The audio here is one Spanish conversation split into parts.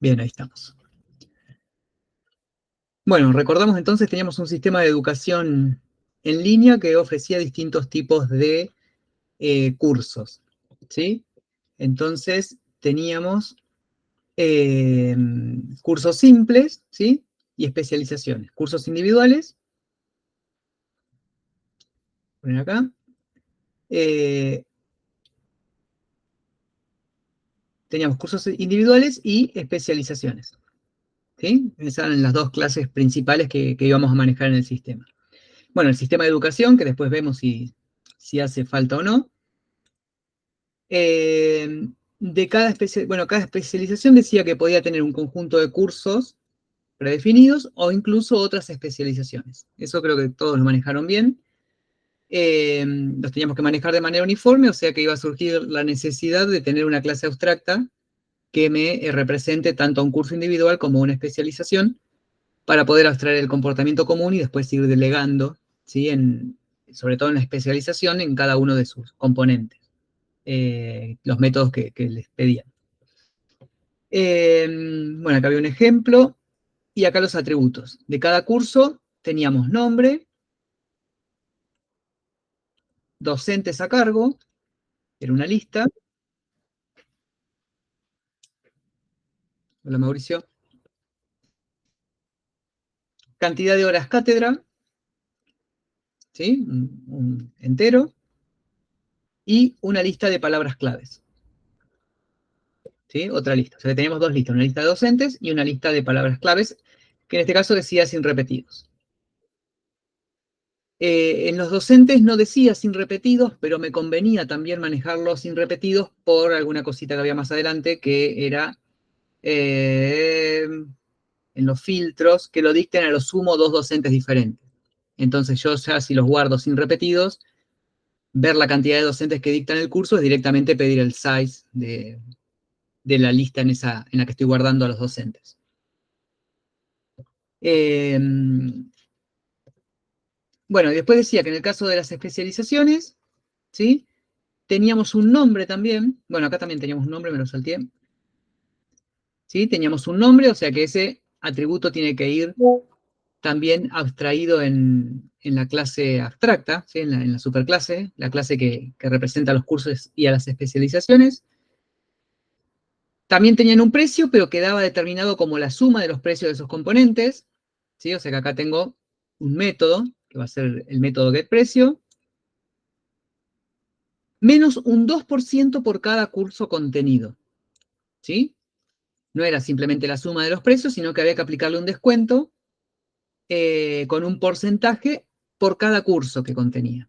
Bien, ahí estamos. Bueno, recordamos entonces, teníamos un sistema de educación en línea que ofrecía distintos tipos de cursos, ¿sí? Entonces, teníamos cursos simples, ¿sí? Y especializaciones. Cursos individuales, poner acá. Teníamos cursos individuales y especializaciones, ¿sí? Esas eran las dos clases principales que íbamos a manejar en el sistema. Bueno, el sistema de educación, que después vemos si hace falta o no. De cada especialización decía que podía tener un conjunto de cursos predefinidos o incluso otras especializaciones. Eso creo que todos lo manejaron bien. Los teníamos que manejar de manera uniforme, o sea que iba a surgir la necesidad de tener una clase abstracta que me represente tanto a un curso individual como a una especialización para poder abstraer el comportamiento común y después ir delegando, ¿sí? Sobre todo en la especialización, en cada uno de sus componentes, los métodos que les pedían. Bueno, acá había un ejemplo, y acá los atributos. De cada curso teníamos nombre, docentes a cargo, era una lista. Hola, Mauricio. Cantidad de horas cátedra, ¿sí? Un entero. Y una lista de palabras claves. ¿Sí? Otra lista. O sea, teníamos dos listas, una lista de docentes y una lista de palabras claves, que en este caso decía sin repetidos. En los docentes no decía sin repetidos, pero me convenía también manejarlos sin repetidos por alguna cosita que había más adelante, que era en los filtros que lo dicten a lo sumo dos docentes diferentes. Entonces yo ya si los guardo sin repetidos, ver la cantidad de docentes que dictan el curso es directamente pedir el size de la lista en la que estoy guardando a los docentes. Bueno, después decía que en el caso de las especializaciones, ¿sí? Teníamos un nombre también. Bueno, acá también teníamos un nombre, me lo salteé. ¿Sí? Teníamos un nombre, o sea que ese atributo tiene que ir también abstraído en la clase abstracta, ¿sí? en la superclase, la clase que representa a los cursos y a las especializaciones. También tenían un precio, pero quedaba determinado como la suma de los precios de esos componentes, ¿sí? O sea que acá tengo un método, que va a ser el método getPrecio, menos un 2% por cada curso contenido, ¿sí? No era simplemente la suma de los precios, sino que había que aplicarle un descuento con un porcentaje por cada curso que contenía.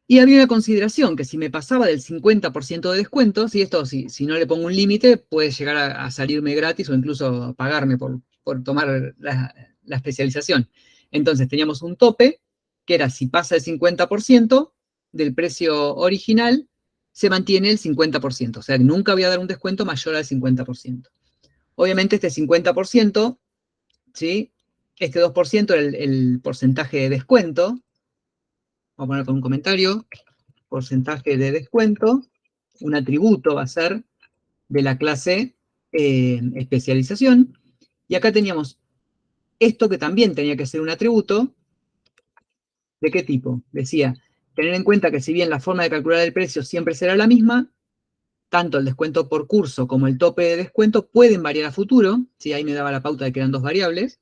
Y había una consideración, que si me pasaba del 50% de descuento, si no le pongo un límite, puede llegar a salirme gratis o incluso pagarme por tomar la especialización. Entonces teníamos un tope, que era si pasa el 50% del precio original, se mantiene el 50%. O sea, nunca voy a dar un descuento mayor al 50%. Obviamente este 50%, ¿sí? Este 2% era el porcentaje de descuento. Vamos a poner con un comentario. Porcentaje de descuento. Un atributo va a ser de la clase especialización. Y acá teníamos esto que también tenía que ser un atributo. ¿De qué tipo? Decía, tener en cuenta que si bien la forma de calcular el precio siempre será la misma, tanto el descuento por curso como el tope de descuento pueden variar a futuro. ¿Sí? Ahí me daba la pauta de que eran dos variables.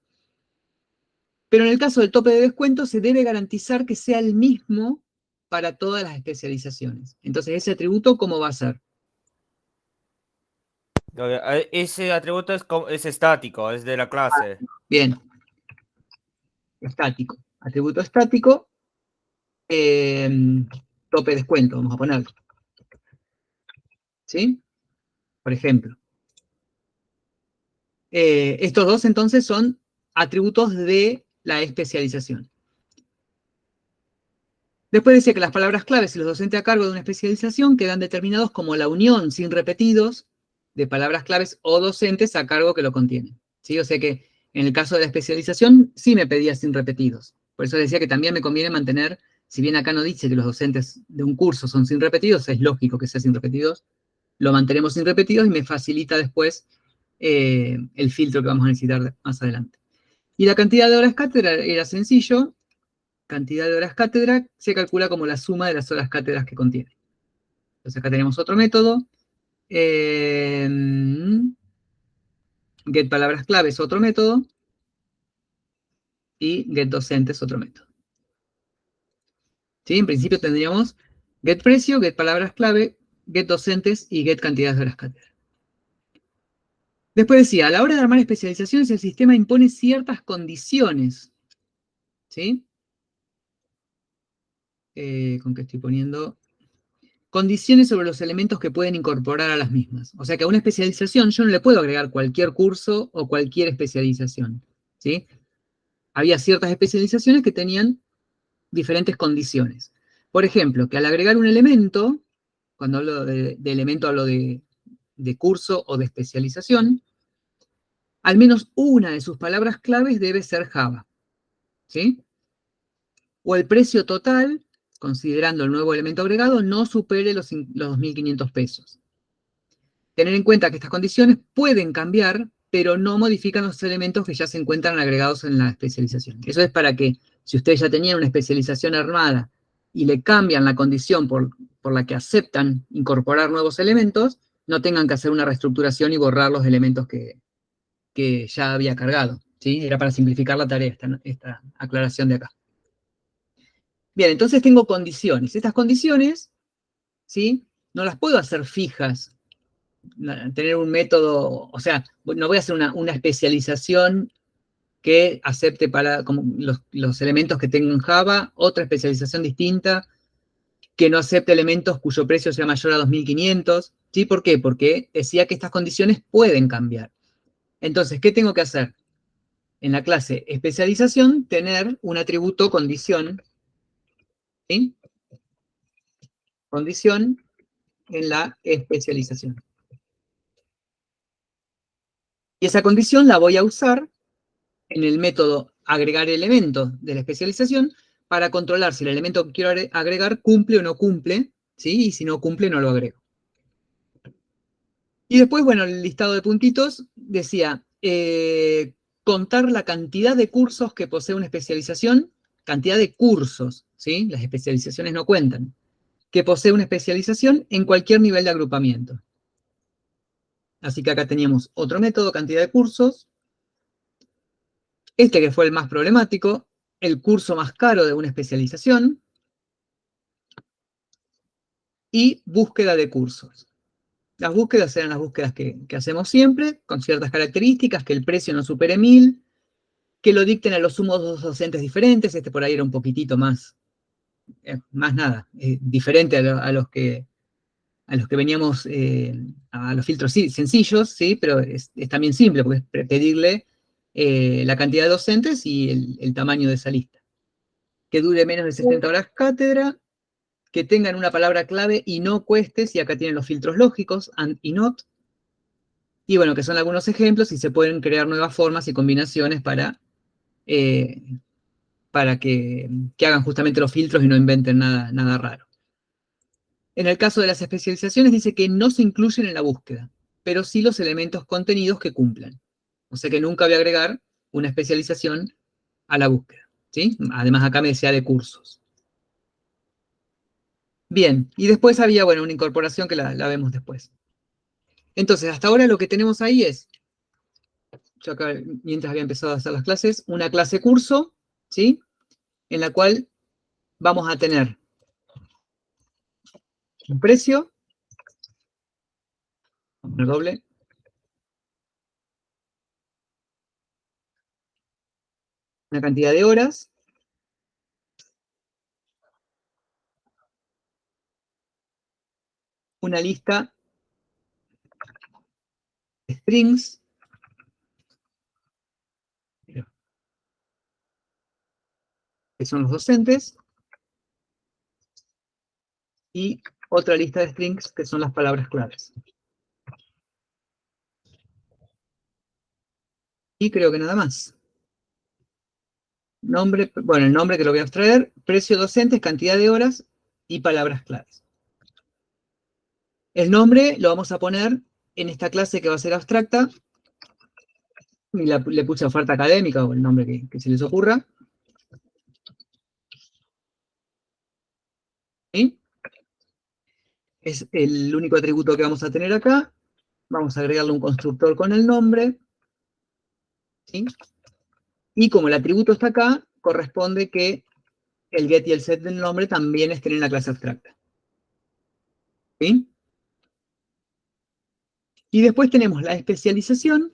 Pero en el caso del tope de descuento se debe garantizar que sea el mismo para todas las especializaciones. Entonces, ese atributo, ¿cómo va a ser? Ese atributo es estático, es de la clase. Bien, estático. Atributo estático, eh, tope de descuento, vamos a ponerlo. ¿Sí? Por ejemplo. Estos dos entonces son atributos de la especialización. Después decía que las palabras claves y los docentes a cargo de una especialización quedan determinados como la unión sin repetidos de palabras claves o docentes a cargo que lo contienen. ¿Sí? O sea que en el caso de la especialización sí me pedía sin repetidos. Por eso decía que también me conviene mantener, si bien acá no dice que los docentes de un curso son sin repetidos, es lógico que sea sin repetidos, lo mantenemos sin repetidos y me facilita después el filtro que vamos a necesitar más adelante. Y la cantidad de horas cátedra era sencillo. Cantidad de horas cátedra se calcula como la suma de las horas cátedras que contiene. Entonces acá tenemos otro método. Get palabras clave es otro método. Y get docente es otro método. ¿Sí? En principio tendríamos get precio, get palabras clave, get docentes y get cantidades de horas cátedra. Después decía, a la hora de armar especializaciones, el sistema impone ciertas condiciones. ¿Sí? ¿Con qué estoy poniendo? Condiciones sobre los elementos que pueden incorporar a las mismas. O sea que a una especialización yo no le puedo agregar cualquier curso o cualquier especialización. ¿Sí? Había ciertas especializaciones que tenían diferentes condiciones. Por ejemplo, que al agregar un elemento, cuando hablo de elemento hablo de curso o de especialización, al menos una de sus palabras claves debe ser Java. ¿Sí? O el precio total, considerando el nuevo elemento agregado, no supere los 2.500 pesos. Tener en cuenta que estas condiciones pueden cambiar, pero no modifican los elementos que ya se encuentran agregados en la especialización. Eso es para que, si ustedes ya tenían una especialización armada y le cambian la condición por la que aceptan incorporar nuevos elementos, no tengan que hacer una reestructuración y borrar los elementos que ya había cargado. ¿Sí? Era para simplificar la tarea esta aclaración de acá. Bien, entonces tengo condiciones. Estas condiciones, ¿sí? No las puedo hacer fijas, tener un método, o sea, no voy a hacer una especialización que acepte para como los elementos que tengo en Java, otra especialización distinta que no acepte elementos cuyo precio sea mayor a 2.500. ¿Sí? ¿Por qué? Porque decía que estas condiciones pueden cambiar. Entonces, ¿qué tengo que hacer? En la clase especialización, tener un atributo condición, ¿sí? Condición en la especialización. Y esa condición la voy a usar en el método agregar elemento de la especialización para controlar si el elemento que quiero agregar cumple o no cumple, ¿sí? Y si no cumple, no lo agrego. Y después, bueno, el listado de puntitos decía, contar la cantidad de cursos que posee una especialización, cantidad de cursos, ¿sí? Las especializaciones no cuentan, que posee una especialización en cualquier nivel de agrupamiento. Así que acá teníamos otro método, cantidad de cursos. Este que fue el más problemático, el curso más caro de una especialización. Y búsqueda de cursos. Las búsquedas eran las búsquedas que hacemos siempre, con ciertas características, que el precio no supere 1.000, que lo dicten a los sumos dos docentes diferentes, este por ahí era un poquitito más nada, diferente a los que veníamos, a los filtros sencillos, ¿sí? Pero es también simple, porque es pedirle la cantidad de docentes y el tamaño de esa lista. Que dure menos de 60 horas cátedra, que tengan una palabra clave y no cuestes, y acá tienen los filtros lógicos, and y not, y bueno, que son algunos ejemplos, y se pueden crear nuevas formas y combinaciones para que hagan justamente los filtros y no inventen nada raro. En el caso de las especializaciones dice que no se incluyen en la búsqueda, pero sí los elementos contenidos que cumplan. O sea que nunca voy a agregar una especialización a la búsqueda, ¿sí? Además acá me decía de cursos. Bien, y después había, bueno, una incorporación que la vemos después. Entonces, hasta ahora lo que tenemos ahí es, yo acá, mientras había empezado a hacer las clases, una clase curso, ¿sí? En la cual vamos a tener un precio, un doble, una cantidad de horas, una lista de strings, que son los docentes, y otra lista de strings, que son las palabras claves. Y creo que nada más. Nombre, bueno, el nombre que lo voy a extraer, precio docentes, cantidad de horas y palabras claves. El nombre lo vamos a poner en esta clase que va a ser abstracta. Y le puse oferta académica o el nombre que se les ocurra. ¿Sí? Es el único atributo que vamos a tener acá. Vamos a agregarle un constructor con el nombre. ¿Sí? Y como el atributo está acá, corresponde que el get y el set del nombre también estén en la clase abstracta. ¿Sí? Y después tenemos la especialización,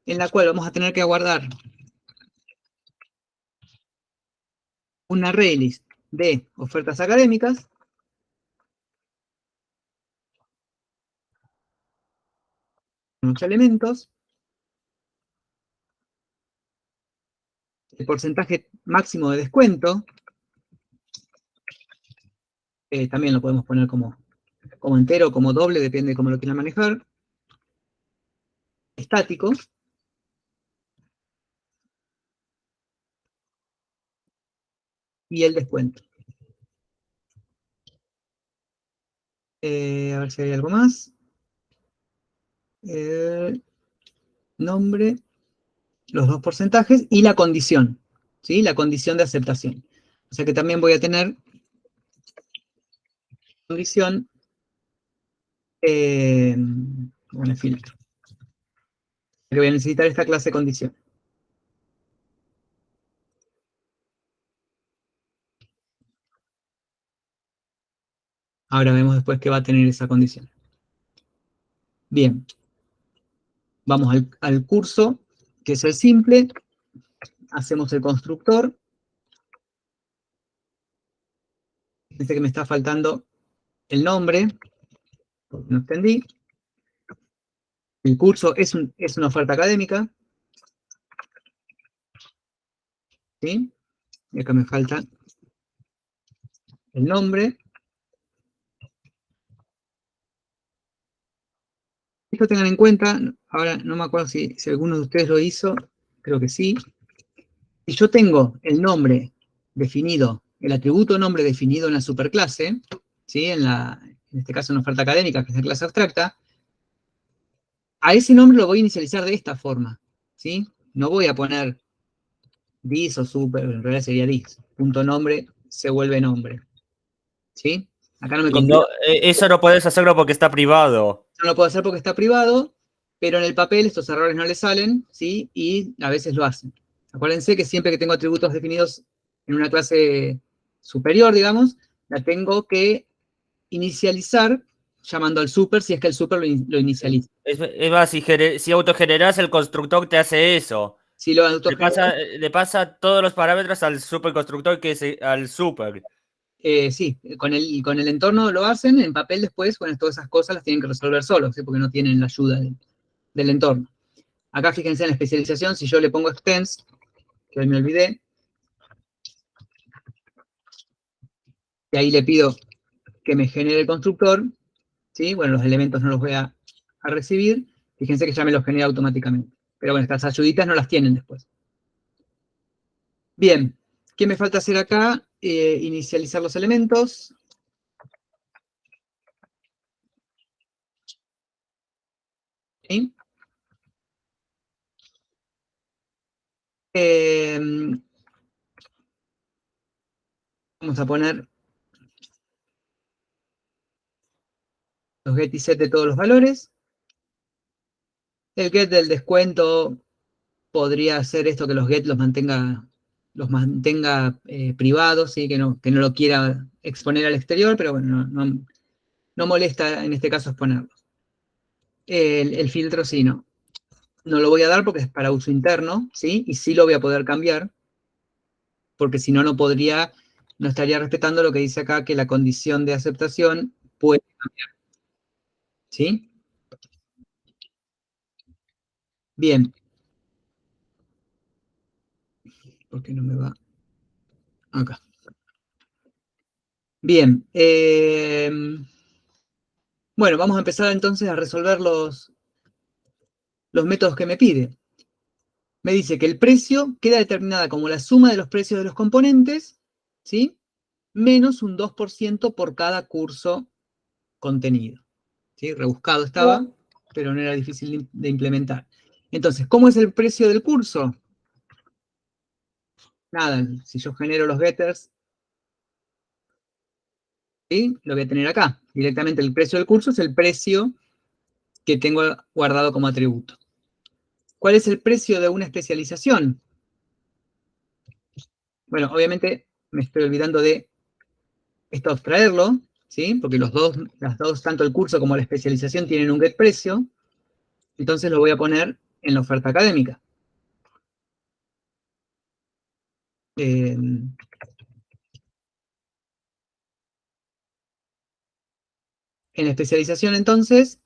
en la cual vamos a tener que guardar un array list de ofertas académicas. Unos elementos. El porcentaje máximo de descuento. También lo podemos poner como entero, como doble, depende de cómo lo quieran manejar. Estático. Y el descuento. A ver si hay algo más. Nombre, los dos porcentajes y la condición. ¿Sí? La condición de aceptación. O sea que también voy a tener condición con el filtro. Que voy a necesitar esta clase condición. Ahora vemos después qué va a tener esa condición. Bien. Vamos al curso, que es el simple. Hacemos el constructor. Dice que me está faltando el nombre, porque no entendí. El curso es una oferta académica. ¿Sí? Y acá me falta el nombre. Esto tengan en cuenta, ahora no me acuerdo si alguno de ustedes lo hizo, creo que sí. Si yo tengo el nombre definido, el atributo nombre definido en la superclase, ¿sí? En este caso una oferta académica, que es la clase abstracta, a ese nombre lo voy a inicializar de esta forma, ¿sí? No voy a poner dis o super, en realidad sería dis. Punto nombre se vuelve nombre, ¿sí? Acá no me Y compila. no, eso no puedes hacerlo porque está privado. No lo puedo hacer porque está privado, pero en el papel estos errores no le salen, ¿sí? Y a veces lo hacen. Acuérdense que siempre que tengo atributos definidos en una clase superior, digamos, la tengo que inicializar llamando al super si es que el super lo inicializa. Es más, si autogeneras, el constructor te hace eso. Si lo autogeneras, Le pasa todos los parámetros al superconstructor que es al super. sí, con el entorno lo hacen, en papel después, bueno, todas esas cosas las tienen que resolver solos, ¿sí? Porque no tienen la ayuda del entorno. Acá fíjense en la especialización, si yo le pongo extends, que hoy me olvidé, y ahí le pido que me genere el constructor, ¿sí? Bueno, los elementos no los voy a recibir, fíjense que ya me los genera automáticamente. Pero bueno, estas ayuditas no las tienen después. Bien, ¿qué me falta hacer acá? Inicializar los elementos. ¿Sí? Vamos a poner los get y set de todos los valores. El get del descuento podría hacer esto que los get los mantenga privados, ¿sí? Que no lo quiera exponer al exterior, pero bueno, no molesta en este caso exponerlos. El filtro sí, no. No lo voy a dar porque es para uso interno, ¿sí? Y sí lo voy a poder cambiar, porque si no, no estaría respetando lo que dice acá, que la condición de aceptación puede cambiar, ¿sí? Bien. ¿Por qué no me va? Acá. Bien. Bueno, vamos a empezar entonces a resolver los métodos que me pide. Me dice que el precio queda determinada como la suma de los precios de los componentes, ¿sí? Menos un 2% por cada curso contenido. ¿sí? Rebuscado estaba, pero no era difícil de implementar. Entonces, ¿cómo es el precio del curso? Nada, si yo genero los getters, ¿sí? Lo voy a tener acá. Directamente el precio del curso es el precio que tengo guardado como atributo. ¿Cuál es el precio de una especialización? Bueno, obviamente me estoy olvidando de esto abstraerlo, ¿sí? Porque las dos, tanto el curso como la especialización, tienen un get precio. Entonces lo voy a poner en la oferta académica. En la especialización, entonces,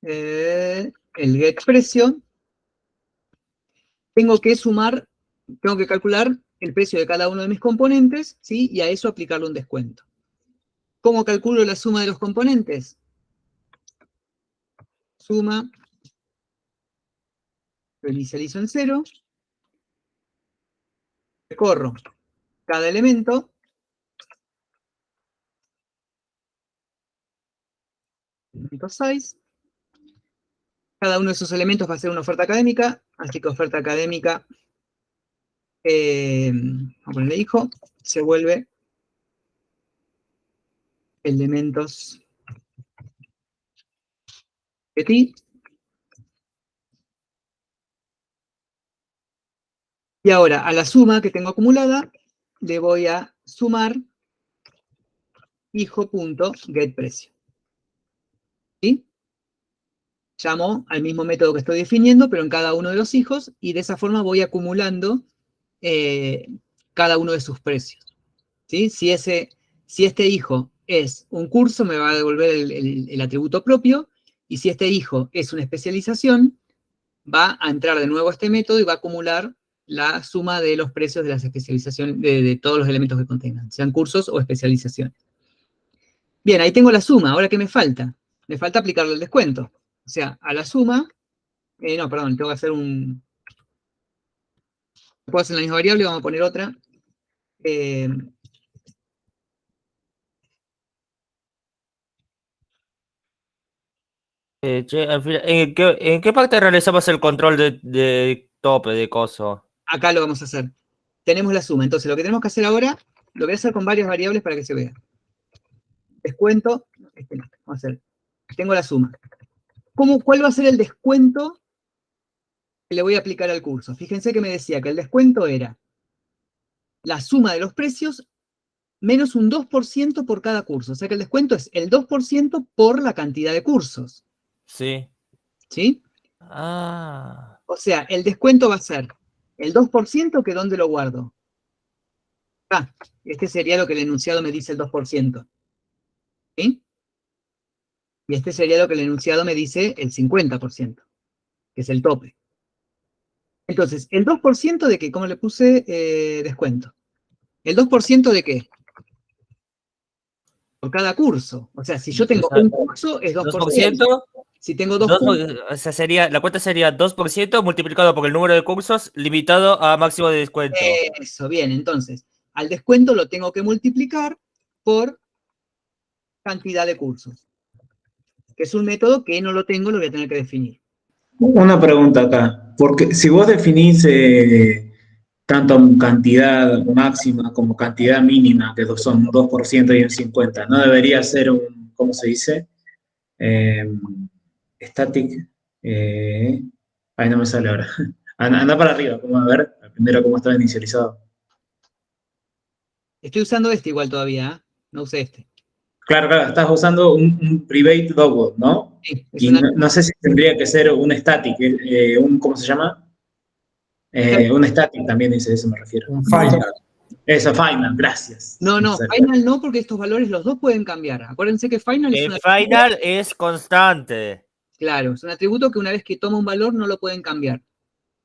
el get precio, tengo que calcular el precio de cada uno de mis componentes, ¿sí? Y a eso aplicarle un descuento. ¿Cómo calculo la suma de los componentes? Suma, lo inicializo en 0, recorro cada elemento, elemento 6, cada uno de esos elementos va a ser una oferta académica, así que oferta académica, vamos a ponerle hijo, se vuelve elementos de ti. Y ahora, a la suma que tengo acumulada, le voy a sumar hijo.getPrecio. ¿Sí? Llamo al mismo método que estoy definiendo, pero en cada uno de los hijos, y de esa forma voy acumulando cada uno de sus precios. ¿Sí? Si este hijo es un curso, me va a devolver el atributo propio, y si este hijo es una especialización, va a entrar de nuevo a este método y va a acumular la suma de los precios de las especializaciones, de todos los elementos que contengan, sean cursos o especializaciones. Bien, ahí tengo la suma. ¿Ahora qué me falta? Me falta aplicarle el descuento. O sea, a la suma, no, perdón, tengo que hacer puedo hacer la misma variable, vamos a poner otra. Che, al final, ¿en qué parte realizamos el control de tope, de coso? Acá lo vamos a hacer. Tenemos la suma. Entonces, lo que tenemos que hacer ahora, lo voy a hacer con varias variables para que se vea. Descuento, no, vamos a hacer. Tengo la suma. ¿Cuál va a ser el descuento que le voy a aplicar al curso? Fíjense que me decía que el descuento era la suma de los precios menos un 2% por cada curso. O sea que el descuento es el 2% por la cantidad de cursos. Sí. ¿Sí? Ah. O sea, el descuento va a ser el 2%, que ¿dónde lo guardo? Este sería lo que el enunciado me dice, el 2%. ¿Sí? Y este sería lo que el enunciado me dice, el 50%, que es el tope. Entonces, ¿el 2% de qué? ¿Cómo le puse descuento? ¿El 2% de qué? Por cada curso. O sea, si yo tengo un curso, es 2%. 2%. Si tengo dos cursos, O sea, la cuenta sería 2% multiplicado por el número de cursos limitado a máximo de descuento. Eso, bien. Entonces, al descuento lo tengo que multiplicar por cantidad de cursos, que es un método que no lo tengo, lo voy a tener que definir. Una pregunta acá, porque si vos definís tanto cantidad máxima como cantidad mínima, que son un 2% y un 50%, ¿no debería ser un, ¿cómo se dice? Static, ahí no me sale ahora. Anda para arriba, a ver, primero cómo estaba inicializado. Estoy usando este igual todavía, ¿eh? No usé este. Claro, estás usando un private double, ¿no? Sí, Y no sé si tendría que ser un static, ¿cómo se llama? Un static también dice, eso me refiero. Un final. Eso, final, gracias. No, final no, porque estos valores los dos pueden cambiar. Acuérdense que final es un atributo. Final es constante. Claro, es un atributo que una vez que toma un valor no lo pueden cambiar.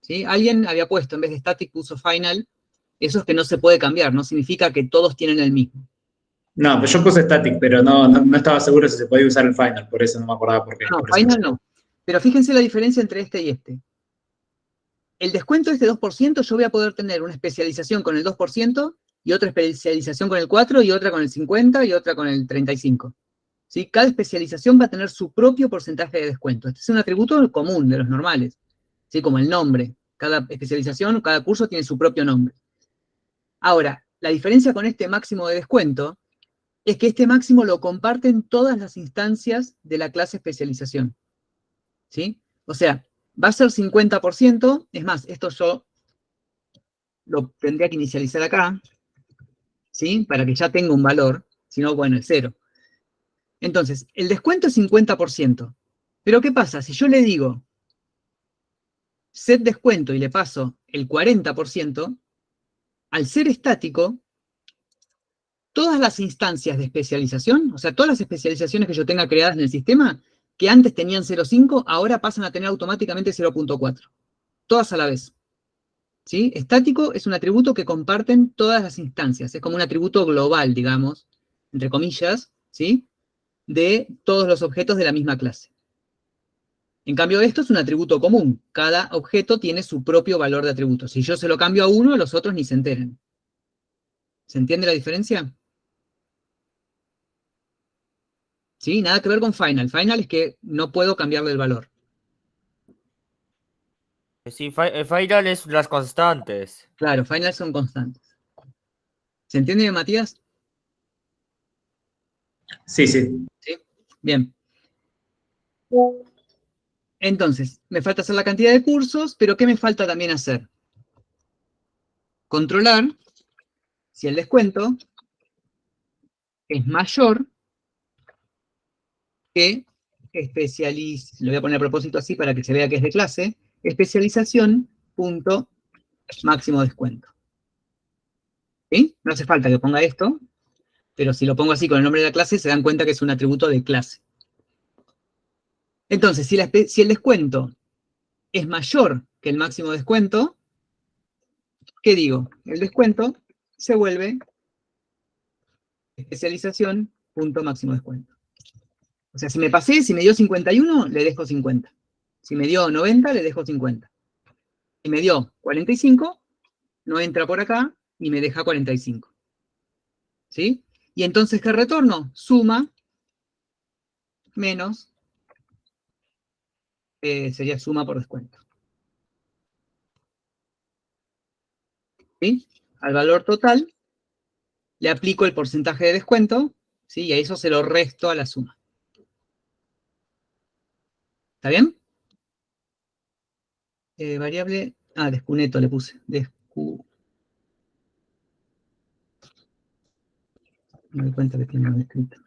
¿Sí? Alguien había puesto, en vez de static puso final. Eso es que no se puede cambiar, no significa que todos tienen el mismo. No, pues yo puse static, pero no estaba seguro si se podía usar el final, por eso no me acordaba por qué. No, por final no. Pero fíjense la diferencia entre este y este. El descuento de este 2%, yo voy a poder tener una especialización con el 2% y otra especialización con el 4, y otra con el 50, y otra con el 35. ¿Sí? Cada especialización va a tener su propio porcentaje de descuento. Este es un atributo común de los normales, ¿sí? Como el nombre. Cada especialización, cada curso tiene su propio nombre. Ahora, la diferencia con este máximo de descuento es que este máximo lo comparten todas las instancias de la clase especialización. ¿Sí? O sea, va a ser 50%, es más, esto yo lo tendría que inicializar acá, ¿sí? Para que ya tenga un valor, si no, bueno, es 0. Entonces, el descuento es 50%. Pero ¿qué pasa? Si yo le digo set descuento y le paso el 40%, al ser estático, todas las instancias de especialización, o sea, todas las especializaciones que yo tenga creadas en el sistema, que antes tenían 0,5, ahora pasan a tener automáticamente 0,4. Todas a la vez. ¿Sí? Estático es un atributo que comparten todas las instancias. Es como un atributo global, digamos, entre comillas, ¿sí? De todos los objetos de la misma clase. En cambio, esto es un atributo común. Cada objeto tiene su propio valor de atributo. Si yo se lo cambio a uno, los otros ni se enteran. ¿Se entiende la diferencia? ¿Sí? Nada que ver con final. Final es que no puedo cambiarle el valor. Sí, final es las constantes. Claro, final son constantes. ¿Se entiende, Matías? Sí, sí. ¿Sí? Bien. Entonces, me falta hacer la cantidad de cursos, pero ¿qué me falta también hacer? Controlar si el descuento es mayor que lo voy a poner a propósito así para que se vea que es de clase, especialización punto máximo descuento. ¿Sí? No hace falta que ponga esto, pero si lo pongo así con el nombre de la clase, se dan cuenta que es un atributo de clase. Entonces, si el descuento es mayor que el máximo descuento, ¿qué digo? El descuento se vuelve especialización punto máximo descuento. O sea, si me pasé, si me dio 51, le dejo 50. Si me dio 90, le dejo 50. Si me dio 45, no entra por acá y me deja 45. ¿Sí? Y entonces, ¿qué retorno? Suma menos, sería suma por descuento. ¿Sí? Al valor total le aplico el porcentaje de descuento, ¿sí? Y a eso se lo resto a la suma. ¿Está bien? Variable, descuneto le puse. Me doy cuenta que tiene mal escrito.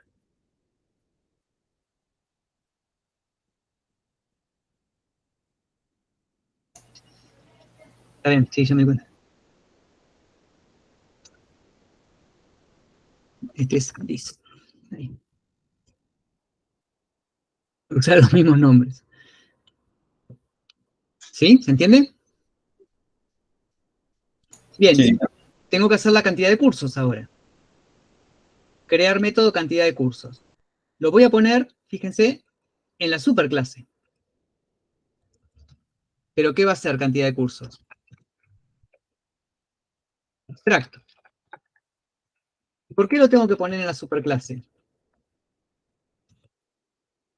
Está bien, sí, ya me doy cuenta. Este es this. Ahí. Usar los mismos nombres. ¿Sí? ¿Se entiende? Bien, Sí. tengo que hacer la cantidad de cursos ahora. Crear método cantidad de cursos. Lo voy a poner, fíjense, en la superclase. ¿Pero qué va a ser cantidad de cursos? Abstracto. ¿Por qué lo tengo que poner en la superclase?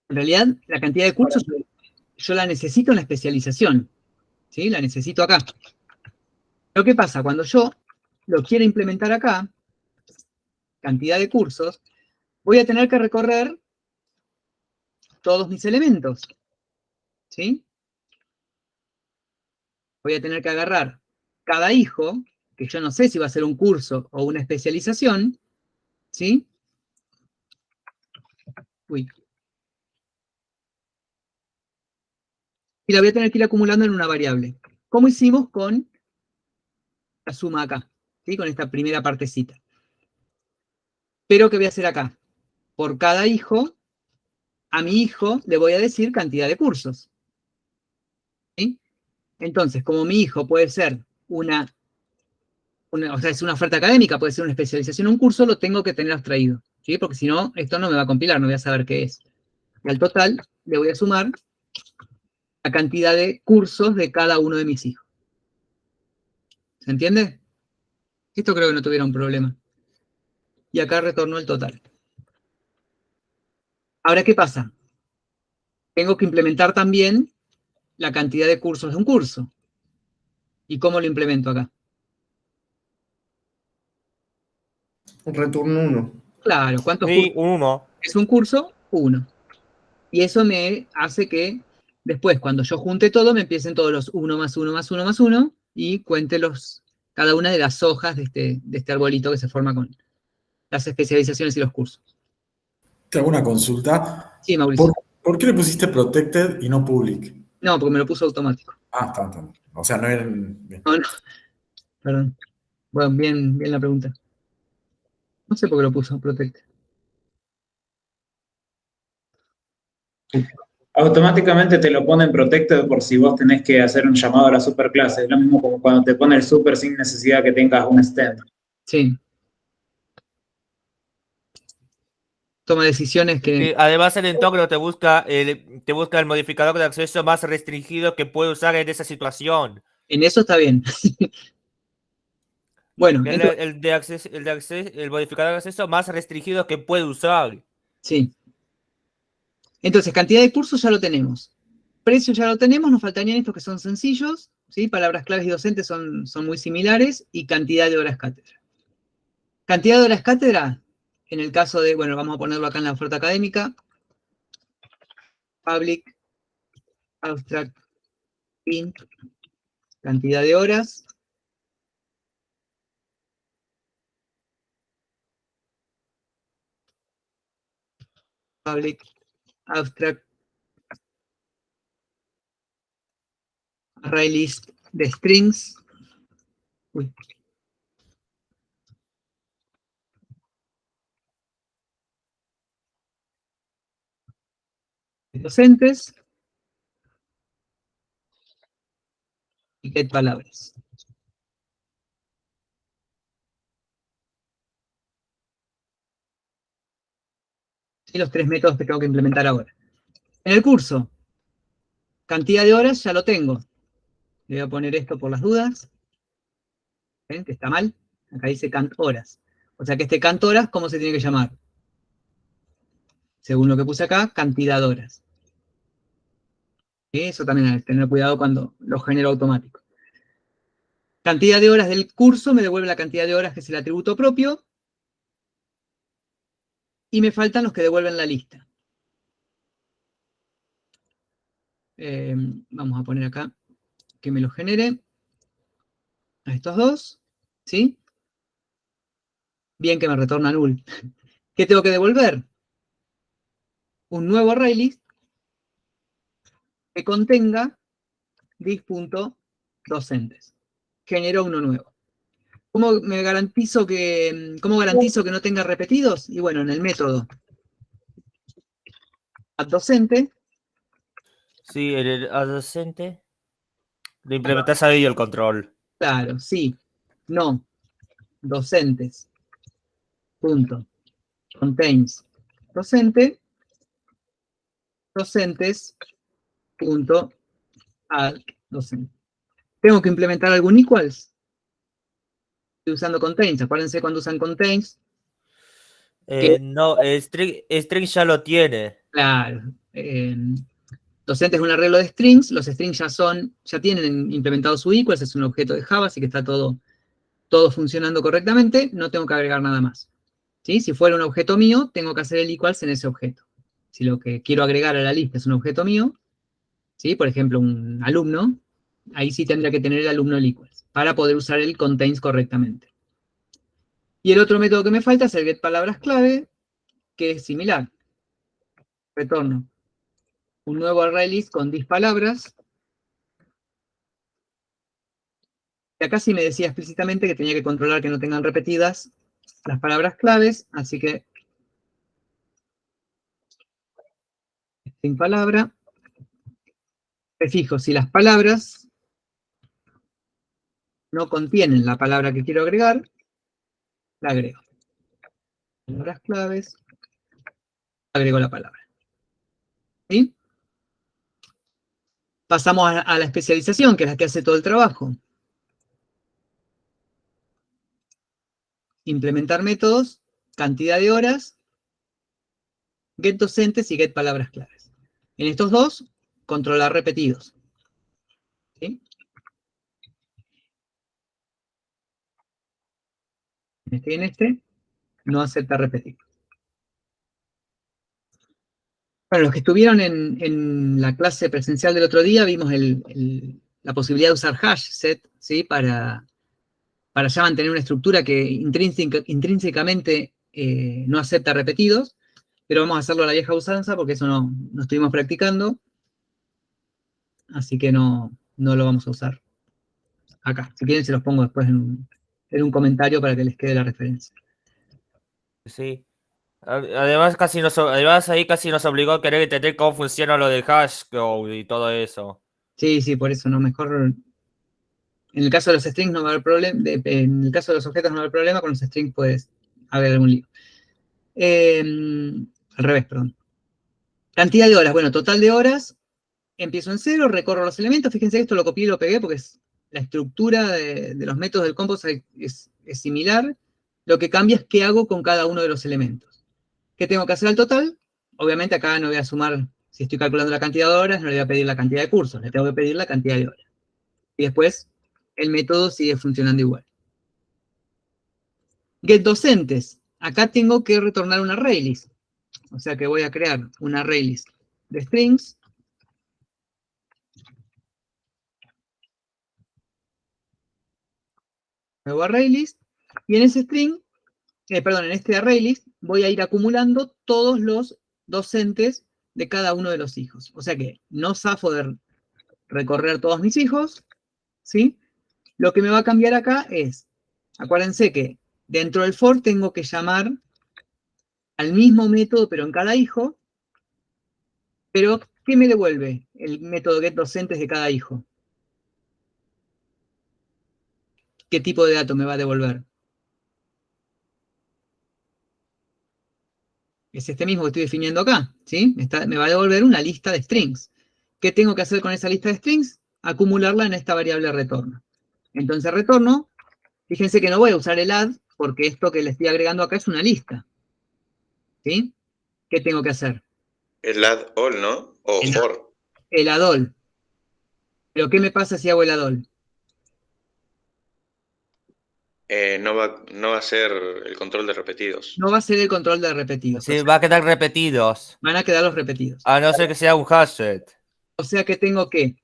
En realidad, la cantidad de cursos yo la necesito en la especialización. ¿Sí? La necesito acá. Pero ¿qué pasa? Cuando yo lo quiero implementar acá, cantidad de cursos, voy a tener que recorrer todos mis elementos. ¿Sí? Voy a tener que agarrar cada hijo, que yo no sé si va a ser un curso o una especialización, ¿sí? Uy. Y la voy a tener que ir acumulando en una variable. ¿Cómo hicimos con la suma acá? ¿Sí? Con esta primera partecita. Pero ¿qué voy a hacer acá? Por cada hijo, a mi hijo le voy a decir cantidad de cursos. ¿Sí? Entonces, como mi hijo puede ser o sea, es una oferta académica, puede ser una especialización en un curso, lo tengo que tener abstraído. ¿Sí? Porque si no, esto no me va a compilar, no voy a saber qué es. Y al total le voy a sumar la cantidad de cursos de cada uno de mis hijos. ¿Se entiende? Esto creo que no tuviera un problema. Y acá retornó el total. Ahora, ¿qué pasa? Tengo que implementar también la cantidad de cursos de un curso. ¿Y cómo lo implemento acá? Return 1. Claro, ¿cuántos Sí, cursos un 1. es un curso? 1. Y eso me hace que después, cuando yo junte todo, me empiecen todos los 1 más 1 más 1 más 1 y cuente cada una de las hojas de este arbolito que se forma con las especializaciones y los cursos. Te hago una consulta. Sí, Mauricio. ¿Por qué le pusiste protected y no public? No, porque me lo puso automático. Ah, está. O sea, no era... bien. No, no, perdón. Bueno, bien la pregunta. No sé por qué lo puso protect. Automáticamente te lo pone en protected por si vos tenés que hacer un llamado a la superclase. Es lo mismo como cuando te pone el super sin necesidad que tengas un stand. Sí. Toma decisiones que Sí, además el entorno te busca el modificador de acceso más restringido que puede usar en esa situación. en eso está bien. Bueno, El, entonces, el de acceso, el modificador de acceso más restringido que puede usar. sí. Entonces, cantidad de cursos ya lo tenemos. Precio ya lo tenemos, nos faltarían estos que son sencillos, ¿sí? Palabras claves y docentes son muy similares, y cantidad de horas cátedra. Cantidad de horas cátedra, en el caso de, bueno, vamos a ponerlo acá en la oferta académica, public, abstract, print, cantidad de horas, public, abstract, array list de strings, uy, docentes, y get palabras. Y los 3 métodos que tengo que implementar ahora. En el curso, cantidad de horas ya lo tengo. Le voy a poner esto por las dudas. ¿Ven? Que está mal. Acá dice cant horas. O sea que este cant horas, ¿cómo se tiene que llamar? Según lo que puse acá, cantidad de horas. Eso también hay que tener cuidado cuando lo genero automático. Cantidad de horas del curso me devuelve la cantidad de horas que es el atributo propio. Y me faltan los que devuelven la lista. Vamos a poner acá que me lo genere. A estos dos. ¿Sí? Bien que me retorna null. ¿Qué tengo que devolver? Un nuevo array list que contenga dis.docentes. Generó uno nuevo. ¿Cómo garantizo que no tenga repetidos? Y bueno, en el método addDocente. Sí, el docente. Le implementas ahí el control. Claro, sí. No. Docentes. Punto. Contains. Docente. Docentes. Punto. Add docente. ¿Tengo que implementar algún equals? Estoy usando contains. Acuérdense cuando usan contains. No, string ya lo tiene. Claro. Docente es un arreglo de strings. Los strings ya tienen implementado su equals. Es un objeto de Java, así que está todo funcionando correctamente. No tengo que agregar nada más. ¿Sí? Si fuera un objeto mío, tengo que hacer el equals en ese objeto. Si lo que quiero agregar a la lista es un objeto mío, ¿sí? Por ejemplo, un alumno, ahí sí tendría que tener el alumno el equals para poder usar el contains correctamente. Y el otro método que me falta es el get palabras clave, que es similar. Retorno un nuevo array list con 10 palabras. Y acá sí me decía explícitamente que tenía que controlar que no tengan repetidas las palabras claves, así que sin palabra, me fijo si las palabras no contienen la palabra que quiero agregar, la agrego. Palabras claves, agrego la palabra. ¿Sí? Pasamos a la especialización, que es la que hace todo el trabajo. implementar métodos, cantidad de horas, get docentes y get palabras claves. En estos dos, controlar repetidos. ¿Sí? En este, no acepta repetir. Bueno, los que estuvieron en la clase presencial del otro día, vimos la posibilidad de usar hash set, ¿sí? Para ya mantener una estructura que intrínsecamente no acepta repetidos, pero vamos a hacerlo a la vieja usanza porque eso no estuvimos practicando, así que no lo vamos a usar acá. Si quieren se los pongo después en un comentario para que les quede la referencia. Sí. Además, ahí casi nos obligó a querer entender cómo funciona lo del hash code y todo eso. Sí, por eso no, mejor. En el caso de los strings no va a haber problema, en el caso de los objetos no va a haber problema, con los strings puedes haber algún lío. Al revés, perdón. Cantidad de horas, bueno, total de horas, empiezo en 0, recorro los elementos, fíjense que esto lo copié y lo pegué porque la estructura de los métodos del composite es similar, lo que cambia es qué hago con cada uno de los elementos. ¿Qué tengo que hacer al total? Obviamente acá no voy a sumar, si estoy calculando la cantidad de horas, no le voy a pedir la cantidad de cursos, le tengo que pedir la cantidad de horas. Y después, el método sigue funcionando igual. Get docentes. Acá tengo que retornar una ArrayList. O sea que voy a crear una ArrayList de strings. Nuevo ArrayList. Y en ese string, en este ArrayList, voy a ir acumulando todos los docentes de cada uno de los hijos. O sea que no zafo de recorrer todos mis hijos, ¿sí? Lo que me va a cambiar acá es, acuérdense que dentro del for tengo que llamar al mismo método, pero en cada hijo. Pero, ¿qué me devuelve el método getDocentes de cada hijo? ¿Qué tipo de dato me va a devolver? Es este mismo que estoy definiendo acá, ¿sí? Me va a devolver una lista de strings. ¿Qué tengo que hacer con esa lista de strings? Acumularla en esta variable retorno. Entonces retorno, fíjense que no voy a usar el add, porque esto que le estoy agregando acá es una lista. ¿Sí? ¿Qué tengo que hacer? El add all, ¿no? O for. El add all. ¿Pero qué me pasa si hago el add all? No va a ser el control de repetidos. No va a ser el control de repetidos. Sí, va a quedar repetidos. Van a quedar los repetidos. A no ser que sea un hash set. O sea que tengo que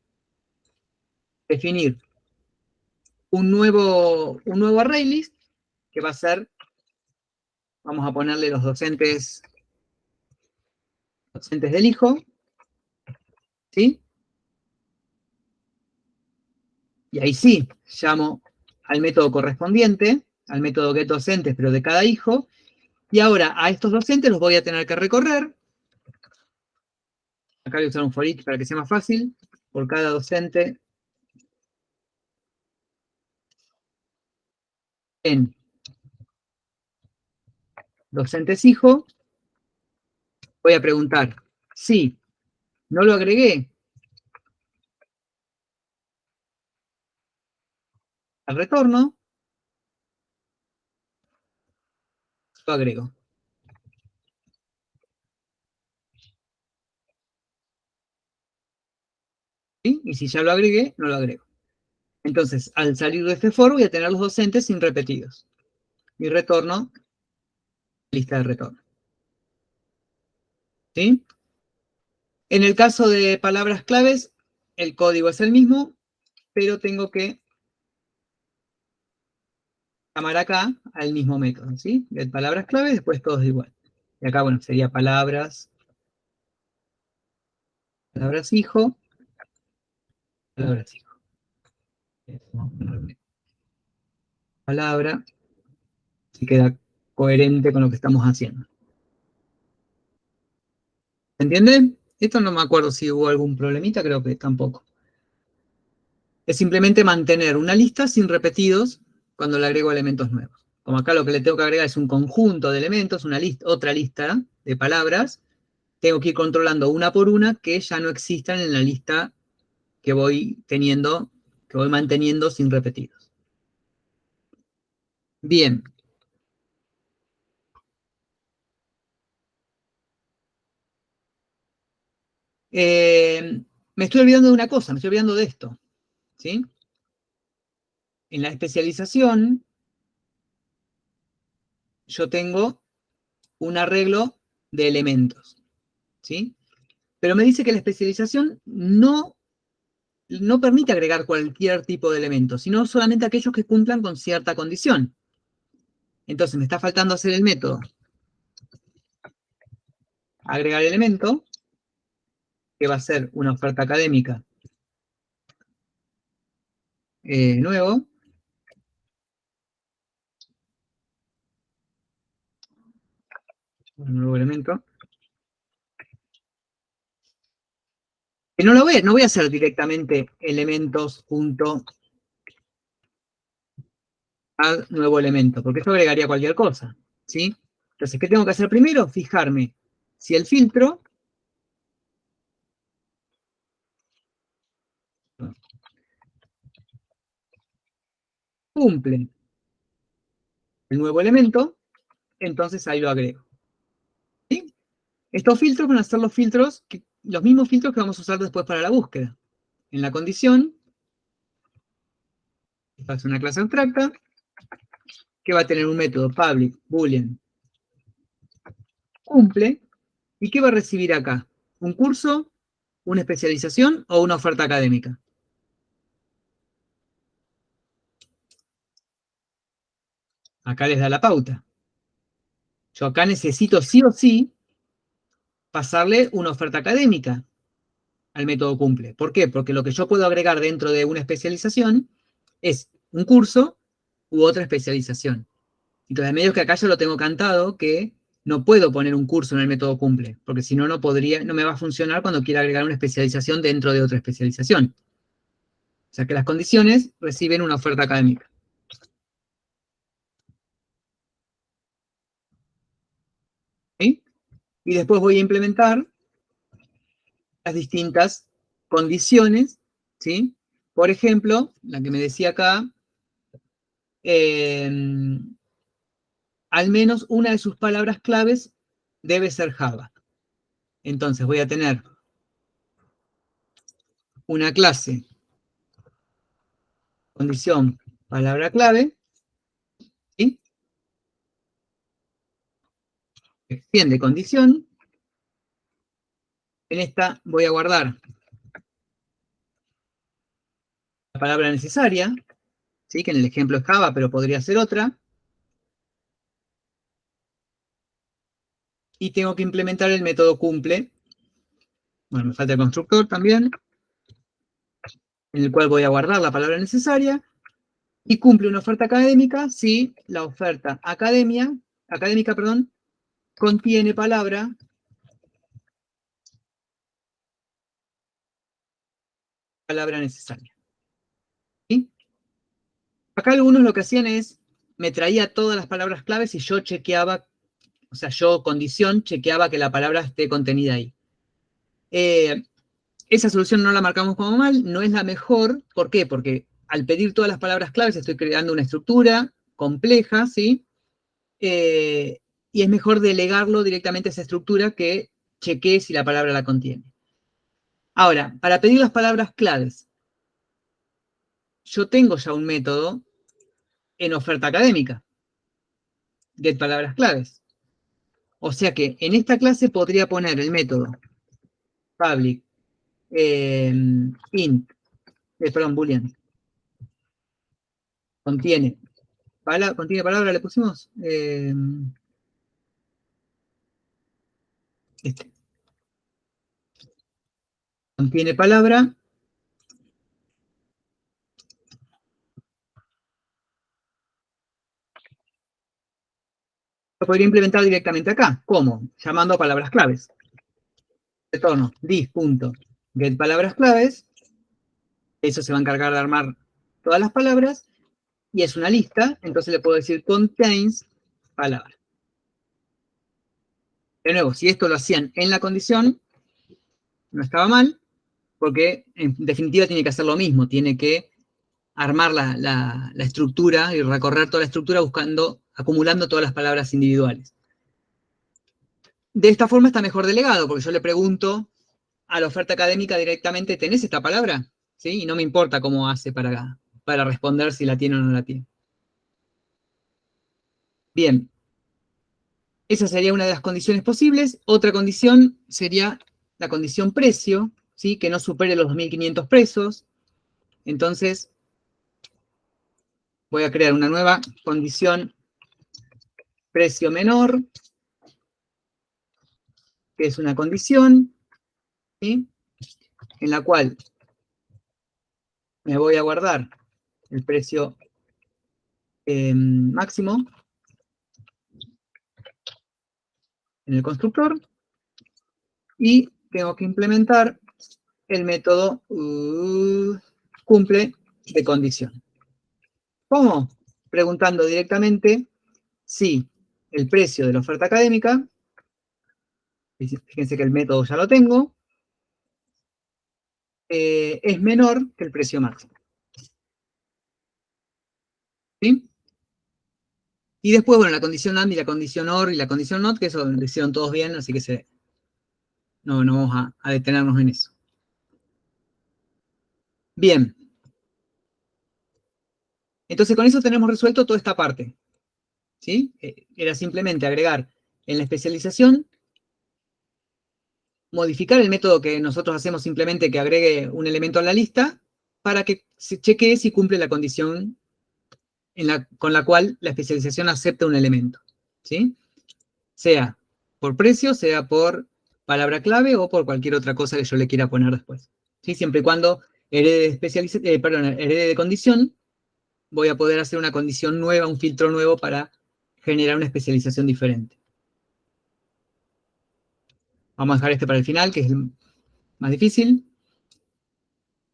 definir un nuevo ArrayList que va a ser, vamos a ponerle los docentes del hijo, ¿sí? Y ahí sí, llamo al método correspondiente, al método getDocentes, pero de cada hijo, y ahora a estos docentes los voy a tener que recorrer. Acá voy a usar un for each para que sea más fácil, por cada docente en docentes hijo, voy a preguntar si no lo agregué al retorno, lo agrego. ¿Sí? Y si ya lo agregué, no lo agrego. Entonces, al salir de este for, voy a tener los docentes sin repetidos. Y retorno lista de retorno. ¿Sí? En el caso de palabras claves, el código es el mismo, pero tengo que llamar acá al mismo método, ¿sí? De palabras claves, después todo es igual. Y acá, bueno, sería palabras hijo, palabras hijo. Palabra, si queda coherente con lo que estamos haciendo. ¿Se entiende? Esto no me acuerdo si hubo algún problemita, creo que tampoco. Es simplemente mantener una lista sin repetidos cuando le agrego elementos nuevos. Como acá lo que le tengo que agregar es un conjunto de elementos, otra lista de palabras, tengo que ir controlando una por una que ya no existan en la lista que voy teniendo, que voy manteniendo sin repetidos. Bien. Me estoy olvidando de una cosa, me estoy olvidando de esto, ¿sí? En la especialización, yo tengo un arreglo de elementos, ¿sí? Pero me dice que la especialización no permite agregar cualquier tipo de elemento, sino solamente aquellos que cumplan con cierta condición. Entonces me está faltando hacer el método agregar elemento, que va a ser una oferta académica nuevo. Un nuevo elemento. Que no lo voy, no voy a hacer directamente elementos.add nuevo elemento, porque eso agregaría cualquier cosa, ¿sí? Entonces, ¿qué tengo que hacer primero? Fijarme si el filtro cumple el nuevo elemento, entonces ahí lo agrego. ¿Sí? Estos filtros van a ser los mismos filtros que vamos a usar después para la búsqueda. En la condición, es una clase abstracta, que va a tener un método public boolean cumple, ¿y qué va a recibir acá? ¿Un curso, una especialización o una oferta académica? Acá les da la pauta. Yo acá necesito sí o sí pasarle una oferta académica al método cumple. ¿Por qué? Porque lo que yo puedo agregar dentro de una especialización es un curso u otra especialización. Entonces, medio que acá yo lo tengo cantado que no puedo poner un curso en el método cumple, porque si no, no me va a funcionar cuando quiera agregar una especialización dentro de otra especialización. O sea que las condiciones reciben una oferta académica. ¿Sí? Y después voy a implementar las distintas condiciones, ¿sí? Por ejemplo, la que me decía acá, al menos una de sus palabras claves debe ser Java. Entonces voy a tener una clase, condición, palabra clave, ¿sí? Extiende condición. En esta voy a guardar la palabra necesaria, ¿sí? Que en el ejemplo es Java, pero podría ser otra. Y tengo que implementar el método cumple. Bueno, me falta el constructor también, en el cual voy a guardar la palabra necesaria, y cumple una oferta académica si la oferta académica, contiene palabra necesaria. ¿Sí? Acá algunos lo que hacían es, me traía todas las palabras claves y yo chequeaba, o sea, yo condición chequeaba que la palabra esté contenida ahí. Esa solución no la marcamos como mal, no es la mejor. ¿Por qué? Porque al pedir todas las palabras claves estoy creando una estructura compleja, ¿sí? Y es mejor delegarlo directamente a esa estructura que chequee si la palabra la contiene. Ahora, para pedir las palabras claves, yo tengo ya un método en oferta académica, getPalabras claves. O sea que en esta clase podría poner el método public boolean. Contiene palabra, le pusimos. Contiene palabra. Lo podría implementar directamente acá. ¿Cómo? Llamando a palabras claves. Retorno this.getPalabras claves. Eso se va a encargar de armar todas las palabras. Y es una lista, entonces le puedo decir contains palabra. De nuevo, si esto lo hacían en la condición, no estaba mal, porque en definitiva tiene que hacer lo mismo, tiene que armar la estructura y recorrer toda la estructura acumulando todas las palabras individuales. De esta forma está mejor delegado, porque yo le pregunto a la oferta académica directamente, ¿tenés esta palabra? ¿Sí? Y no me importa cómo hace para responder si la tiene o no la tiene. Bien. Esa sería una de las condiciones posibles. Otra condición sería la condición precio, ¿sí? Que no supere los 2.500 pesos. Entonces, voy a crear una nueva condición precio menor, que es una condición, ¿sí? En la cual me voy a guardar el precio máximo en el constructor y tengo que implementar el método cumple de condición. ¿Cómo? Preguntando directamente si el precio de la oferta académica, fíjense que el método ya lo tengo, es menor que el precio máximo. ¿Sí? Y después, bueno, la condición AND y la condición OR y la condición NOT, que eso lo hicieron todos bien, así que no vamos a detenernos en eso. Bien. Entonces, con eso tenemos resuelto toda esta parte. ¿Sí? Era simplemente agregar en la especialización, modificar el método que nosotros hacemos simplemente que agregue un elemento a la lista para que se chequee si cumple la condición con la cual la especialización acepta un elemento. ¿Sí? Sea por precio, sea por palabra clave o por cualquier otra cosa que yo le quiera poner después. ¿Sí? Siempre y cuando herede de condición, voy a poder hacer una condición nueva, un filtro nuevo para generar una especialización diferente. Vamos a dejar este para el final, que es el más difícil.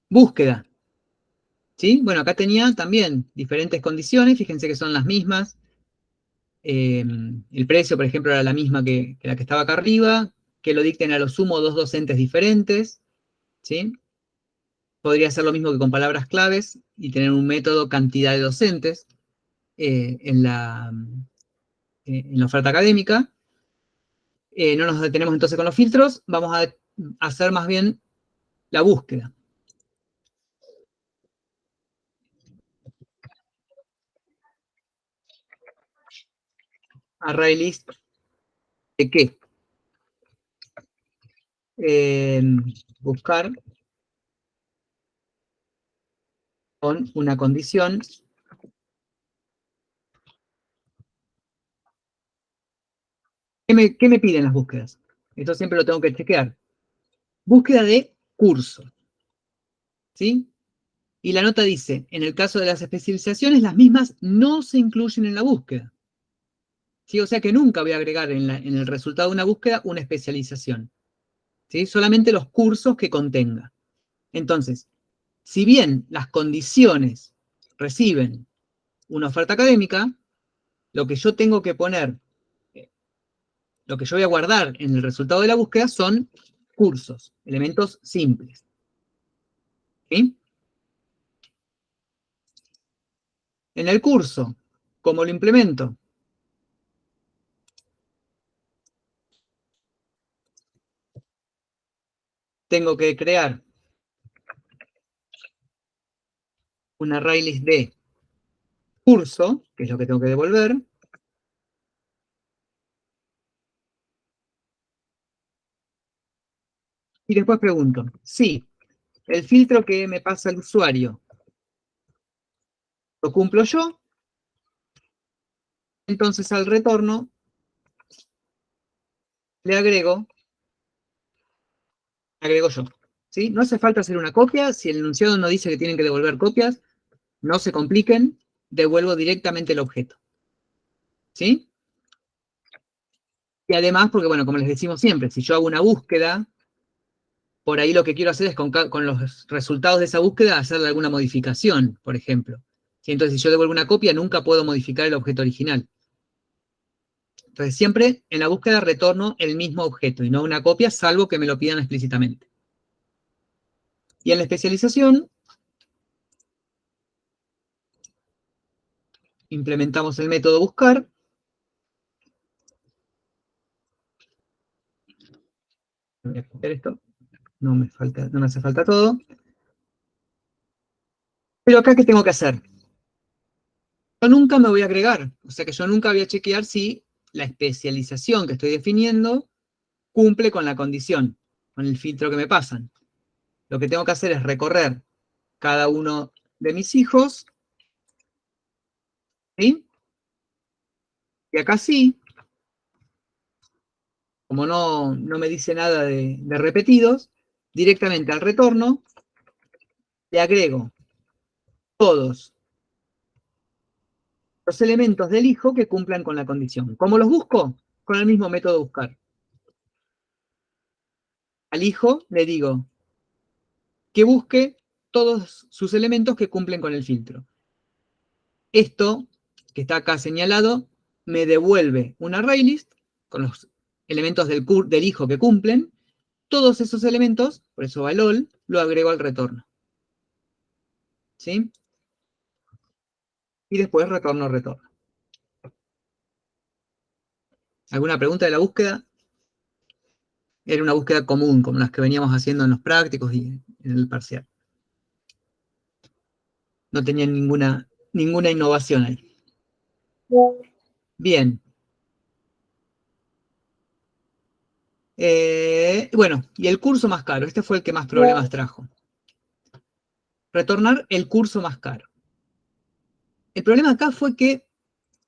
Búsqueda. ¿Sí? Bueno, acá tenía también diferentes condiciones, fíjense que son las mismas. El precio, por ejemplo, era la misma que la que estaba acá arriba, que lo dicten a lo sumo dos docentes diferentes. ¿Sí? Podría ser lo mismo que con palabras claves y tener un método cantidad de docentes en la oferta académica. No nos detenemos entonces con los filtros, vamos a hacer más bien la búsqueda. Array list de qué? Buscar con una condición ¿Qué me piden las búsquedas? Esto siempre lo tengo que chequear. Búsqueda de curso. ¿Sí? Y la nota dice, en el caso de las especializaciones, las mismas no se incluyen en la búsqueda. ¿Sí? O sea que nunca voy a agregar en el resultado de una búsqueda una especialización. ¿Sí? Solamente los cursos que contenga. Entonces, si bien las condiciones reciben una oferta académica, lo que yo tengo que poner, lo que yo voy a guardar en el resultado de la búsqueda son cursos, elementos simples. ¿Sí? En el curso, ¿cómo lo implemento? Tengo que crear un array list de curso, que es lo que tengo que devolver. Y después pregunto, si el filtro que me pasa el usuario lo cumplo yo, entonces al retorno le agrego yo. ¿Sí? No hace falta hacer una copia. Si el enunciado no dice que tienen que devolver copias, no se compliquen, devuelvo directamente el objeto. ¿Sí? Y además, porque bueno, como les decimos siempre, si yo hago una búsqueda, por ahí lo que quiero hacer es con los resultados de esa búsqueda hacerle alguna modificación, por ejemplo. ¿Sí? Entonces, si yo devuelvo una copia, nunca puedo modificar el objeto original. Entonces, siempre en la búsqueda retorno el mismo objeto y no una copia, salvo que me lo pidan explícitamente. Y en la especialización, implementamos el método buscar. Voy a copiar esto. no me hace falta todo. Pero acá, ¿qué tengo que hacer? Yo nunca me voy a agregar, o sea que yo nunca voy a chequear si la especialización que estoy definiendo cumple con la condición, con el filtro que me pasan. Lo que tengo que hacer es recorrer cada uno de mis hijos, ¿sí? Y acá sí, como no me dice nada de repetidos, directamente al retorno le agrego todos los elementos del hijo que cumplan con la condición. ¿Cómo los busco? Con el mismo método de buscar. Al hijo le digo que busque todos sus elementos que cumplen con el filtro. Esto, que está acá señalado, me devuelve un ArrayList con los elementos del hijo que cumplen. Todos esos elementos, por eso va el all, lo agrego al retorno. ¿Sí? Y después retorno. ¿Alguna pregunta de la búsqueda? Era una búsqueda común, como las que veníamos haciendo en los prácticos y en el parcial. No tenía ninguna innovación ahí. Bien. Bueno, y el curso más caro. Este fue el que más problemas trajo. Retornar el curso más caro. El problema acá fue que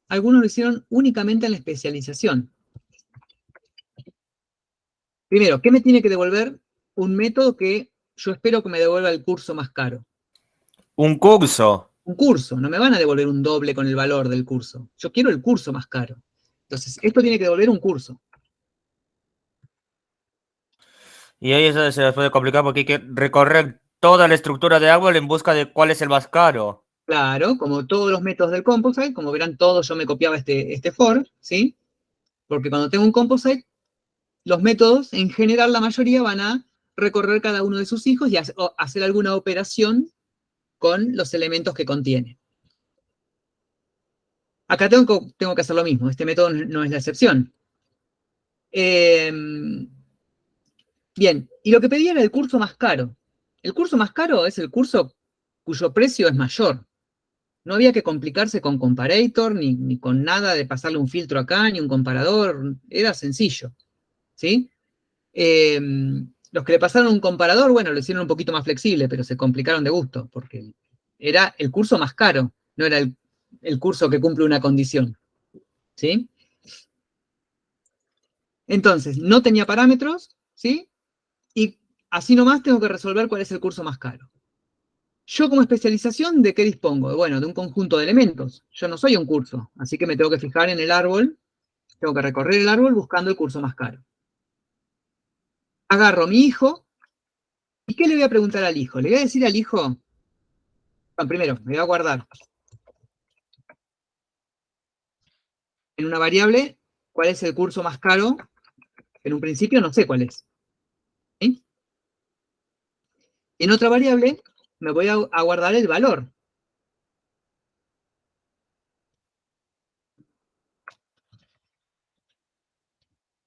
algunos lo hicieron únicamente en la especialización. Primero, ¿qué me tiene que devolver? Un método que yo espero que me devuelva el curso más caro. Un curso. Un curso, no me van a devolver un doble con el valor del curso. Yo quiero el curso más caro. Entonces, esto tiene que devolver un curso. Y ahí eso se les puede complicar porque hay que recorrer toda la estructura de árbol en busca de cuál es el más caro. Claro, como todos los métodos del composite, como verán todos, yo me copiaba este for, ¿sí? Porque cuando tengo un composite, los métodos, en general, la mayoría van a recorrer cada uno de sus hijos y hacer alguna operación con los elementos que contiene. Acá tengo que hacer lo mismo, este método no es la excepción. Bien, y lo que pedía era el curso más caro. El curso más caro es el curso cuyo precio es mayor. No había que complicarse con comparator, ni con nada de pasarle un filtro acá, ni un comparador, era sencillo, ¿sí? Los que le pasaron un comparador, bueno, lo hicieron un poquito más flexible, pero se complicaron de gusto, porque era el curso más caro, no era el curso que cumple una condición, ¿sí? Entonces, no tenía parámetros, ¿sí? Y así nomás tengo que resolver cuál es el curso más caro. Yo como especialización, ¿de qué dispongo? Bueno, de un conjunto de elementos. Yo no soy un curso, así que me tengo que fijar en el árbol, tengo que recorrer el árbol buscando el curso más caro. Agarro a mi hijo, ¿y qué le voy a preguntar al hijo? Le voy a decir al hijo, bueno, primero, me voy a guardar en una variable cuál es el curso más caro, en un principio no sé cuál es. ¿Sí? En otra variable me voy a guardar el valor.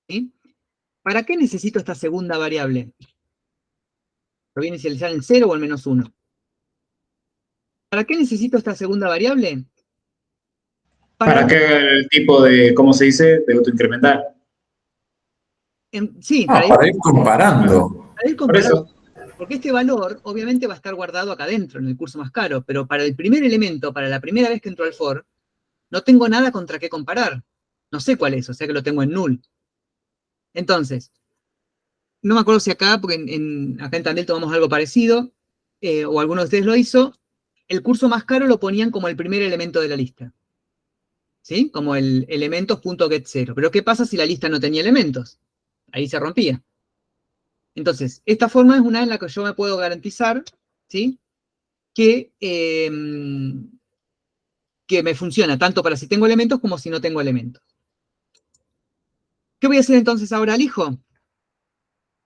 ¿Sí? ¿Para qué necesito esta segunda variable? ¿Lo voy a inicializar en 0 o en -1? ¿Para qué necesito esta segunda variable? ¿Para qué el tipo de, cómo se dice, de autoincrementar? Sí, Ah, para ir comparando. para ir Por comparando. eso, Porque este valor obviamente va a estar guardado acá adentro, en el curso más caro, pero para el primer elemento, para la primera vez que entro al for, no tengo nada contra qué comparar. No sé cuál es, o sea que lo tengo en null. Entonces, no me acuerdo si acá, porque acá en Tandil tomamos algo parecido, o alguno de ustedes lo hizo, el curso más caro lo ponían como el primer elemento de la lista. ¿Sí? Como el elementos.getZero. Pero ¿qué pasa si la lista no tenía elementos? Ahí se rompía. Entonces, esta forma es una en la que yo me puedo garantizar, ¿sí? Que me funciona tanto para si tengo elementos como si no tengo elementos. ¿Qué voy a hacer entonces ahora al hijo?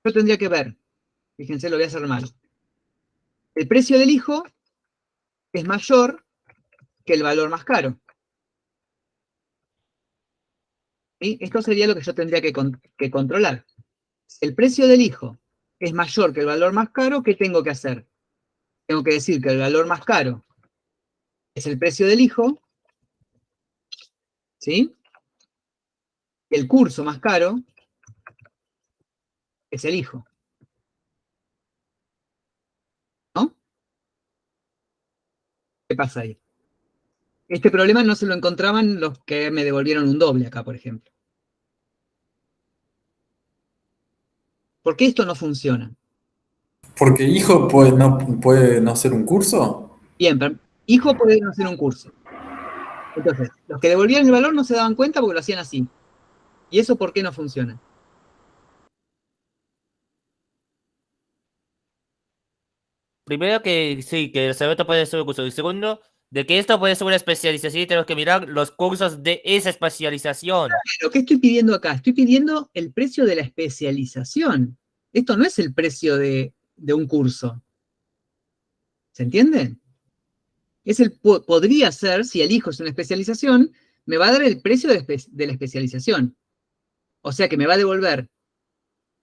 Yo tendría que ver, fíjense, lo voy a hacer mal. El precio del hijo es mayor que el valor más caro. ¿Sí? Esto sería lo que yo tendría que controlar. El precio del hijo es mayor que el valor más caro, ¿qué tengo que hacer? Tengo que decir que el valor más caro es el precio del hijo, ¿sí? El curso más caro es el hijo, ¿no? ¿Qué pasa ahí? Este problema no se lo encontraban los que me devolvieron un doble acá, por ejemplo. ¿Por qué esto no funciona? Porque hijo puede no ser un curso. Bien, pero hijo puede no hacer un curso. Entonces, los que devolvían el valor no se daban cuenta porque lo hacían así. ¿Y eso por qué no funciona? Primero que sí, que el cemento puede ser un curso. Y segundo, de que esto puede ser una especialización y tenemos que mirar los cursos de esa especialización. Lo que estoy pidiendo acá, estoy pidiendo el precio de la especialización. Esto no es el precio de un curso. ¿Se entiende? Podría ser, si elijo una especialización, me va a dar el precio de la especialización. O sea que me va a devolver,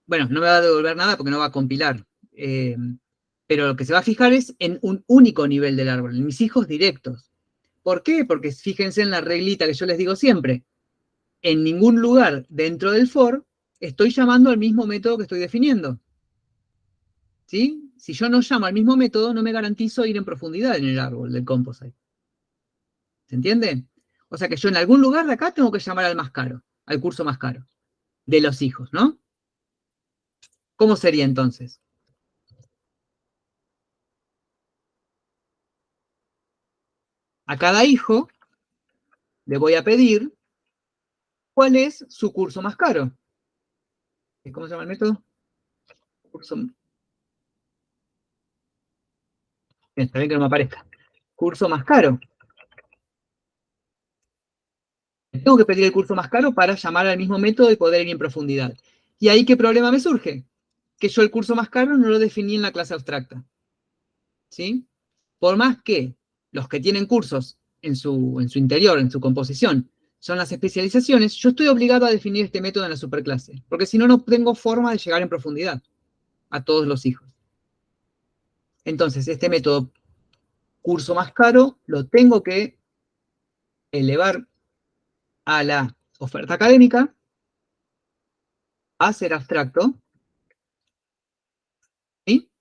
bueno, no me va a devolver nada porque no va a compilar. Pero lo que se va a fijar es en un único nivel del árbol, en mis hijos directos. ¿Por qué? Porque fíjense en la reglita que yo les digo siempre. En ningún lugar dentro del for estoy llamando al mismo método que estoy definiendo. ¿Sí? Si yo no llamo al mismo método, no me garantizo ir en profundidad en el árbol del composite. ¿Se entiende? O sea que yo en algún lugar de acá tengo que llamar al más caro, al curso más caro, de los hijos, ¿no? ¿Cómo sería entonces? A cada hijo le voy a pedir cuál es su curso más caro. ¿Cómo se llama el método? Curso. Bien, está bien que no me aparezca. Curso más caro. Tengo que pedir el curso más caro para llamar al mismo método y poder ir en profundidad. ¿Y ahí qué problema me surge? Que yo el curso más caro no lo definí en la clase abstracta. ¿Sí? Por más que los que tienen cursos en su interior, en su composición, son las especializaciones, yo estoy obligado a definir este método en la superclase, porque si no, no tengo forma de llegar en profundidad a todos los hijos. Entonces, este método curso más caro lo tengo que elevar a la oferta académica, a ser abstracto, ¿sí?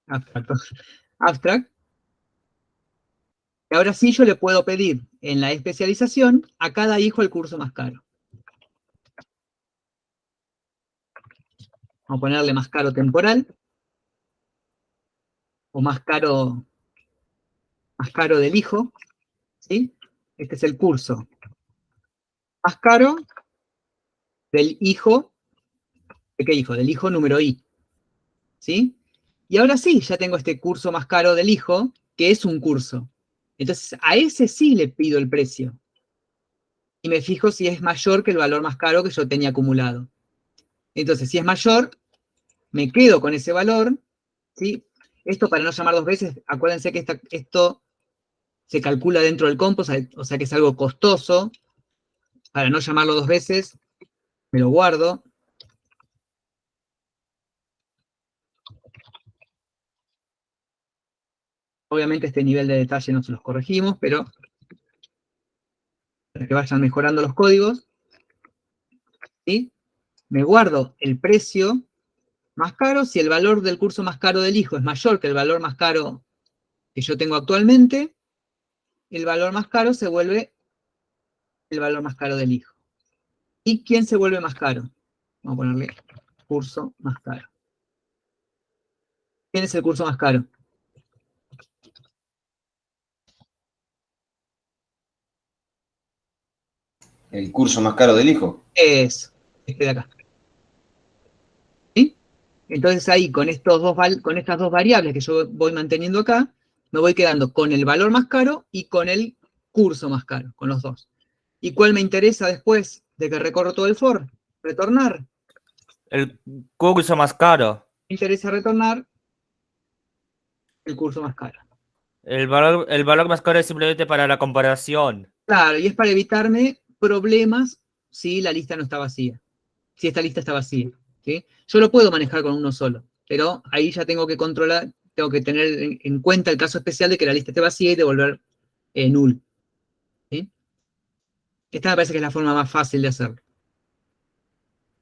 Abstracto. Abstract. Y ahora sí yo le puedo pedir en la especialización a cada hijo el curso más caro. Vamos a ponerle más caro temporal, o más caro del hijo, ¿sí? Este es el curso más caro del hijo, ¿de qué hijo? Del hijo número I, ¿sí? Y ahora sí, ya tengo este curso más caro del hijo, que es un curso. Entonces, a ese sí le pido el precio. Y me fijo si es mayor que el valor más caro que yo tenía acumulado. Entonces, si es mayor, me quedo con ese valor, ¿sí? Esto para no llamar dos veces, acuérdense que esto se calcula dentro del composite, o sea que es algo costoso. Para no llamarlo dos veces, me lo guardo. Obviamente este nivel de detalle no se los corregimos, pero para que vayan mejorando los códigos, ¿sí? Me guardo el precio más caro. Si el valor del curso más caro del hijo es mayor que el valor más caro que yo tengo actualmente, el valor más caro se vuelve el valor más caro del hijo. ¿Y quién se vuelve más caro? Vamos a ponerle curso más caro. ¿Quién es el curso más caro? El curso más caro del hijo. Es este de acá. ¿Sí? Entonces ahí, con estas dos variables que yo voy manteniendo acá, me voy quedando con el valor más caro y con el curso más caro, con los dos. ¿Y cuál me interesa después de que recorro todo el for? Retornar. El curso más caro. Me interesa retornar el curso más caro. El valor más caro es simplemente para la comparación. Claro, y es para evitarme problemas si la lista no está vacía. Si esta lista está vacía. ¿Sí? Yo lo puedo manejar con uno solo. Pero ahí ya tengo que controlar, tengo que tener en cuenta el caso especial de que la lista esté vacía y devolver null. ¿Sí? Esta me parece que es la forma más fácil de hacerlo.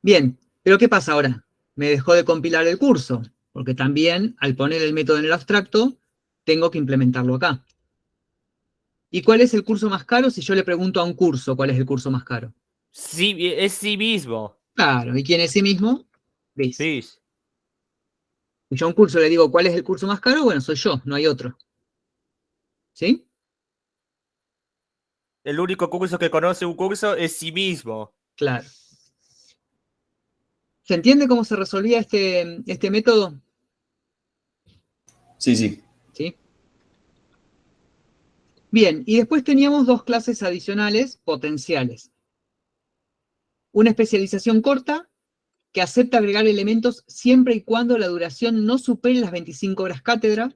Bien, pero ¿qué pasa ahora? Me dejó de compilar el curso, porque también al poner el método en el abstracto, tengo que implementarlo acá. ¿Y cuál es el curso más caro? Si yo le pregunto a un curso cuál es el curso más caro. Sí, es sí mismo. Claro, ¿y quién es sí mismo? Bis. Sí. Si yo a un curso le digo cuál es el curso más caro, bueno, soy yo, no hay otro. ¿Sí? El único curso que conoce un curso es sí mismo. Claro. ¿Se entiende cómo se resolvía este método? Sí, sí. ¿Sí? Bien, y después teníamos dos clases adicionales potenciales. Una especialización corta, que acepta agregar elementos siempre y cuando la duración no supere las 25 horas cátedra.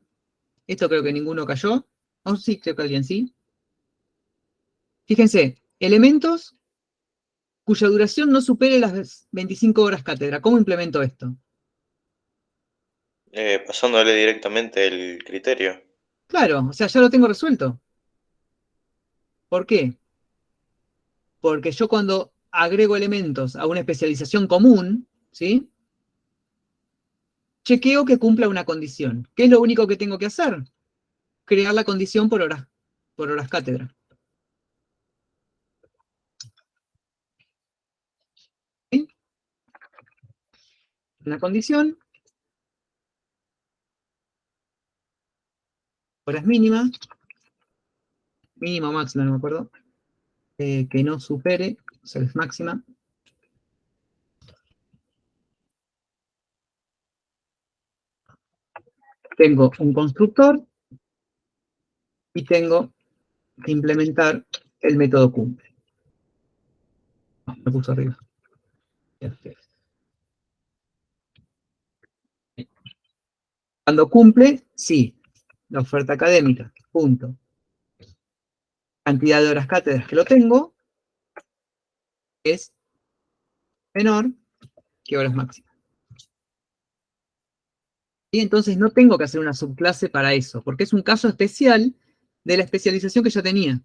Esto creo que ninguno cayó. Oh, sí, creo que alguien sí. Fíjense, elementos cuya duración no supere las 25 horas cátedra. ¿Cómo implemento esto? Pasándole directamente el criterio. Claro, o sea, ya lo tengo resuelto. ¿Por qué? Porque yo cuando agrego elementos a una especialización común, ¿sí? Chequeo que cumpla una condición. ¿Qué es lo único que tengo que hacer? Crear la condición por horas cátedra. ¿Sí? Una condición, horas mínimas, mínima o máxima, no me acuerdo, que no supere, o sea, es máxima. Tengo un constructor y tengo que implementar el método cumple. No, lo puso arriba. Cuando cumple, sí, la oferta académica, punto. Cantidad de horas cátedras que lo tengo es menor que horas máximas. Y entonces no tengo que hacer una subclase para eso, porque es un caso especial de la especialización que ya tenía.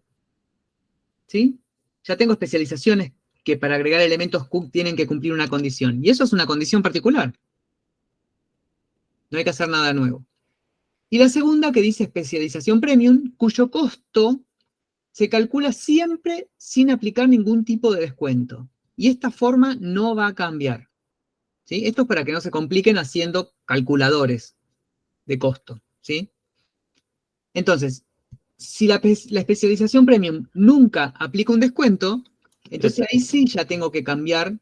¿Sí? Ya tengo especializaciones que para agregar elementos tienen que cumplir una condición. Y eso es una condición particular. No hay que hacer nada nuevo. Y la segunda que dice especialización premium, cuyo costo se calcula siempre sin aplicar ningún tipo de descuento. Y esta forma no va a cambiar. ¿Sí? Esto es para que no se compliquen haciendo calculadores de costo. ¿Sí? Entonces, si la especialización premium nunca aplica un descuento, entonces ahí sí ya tengo que cambiar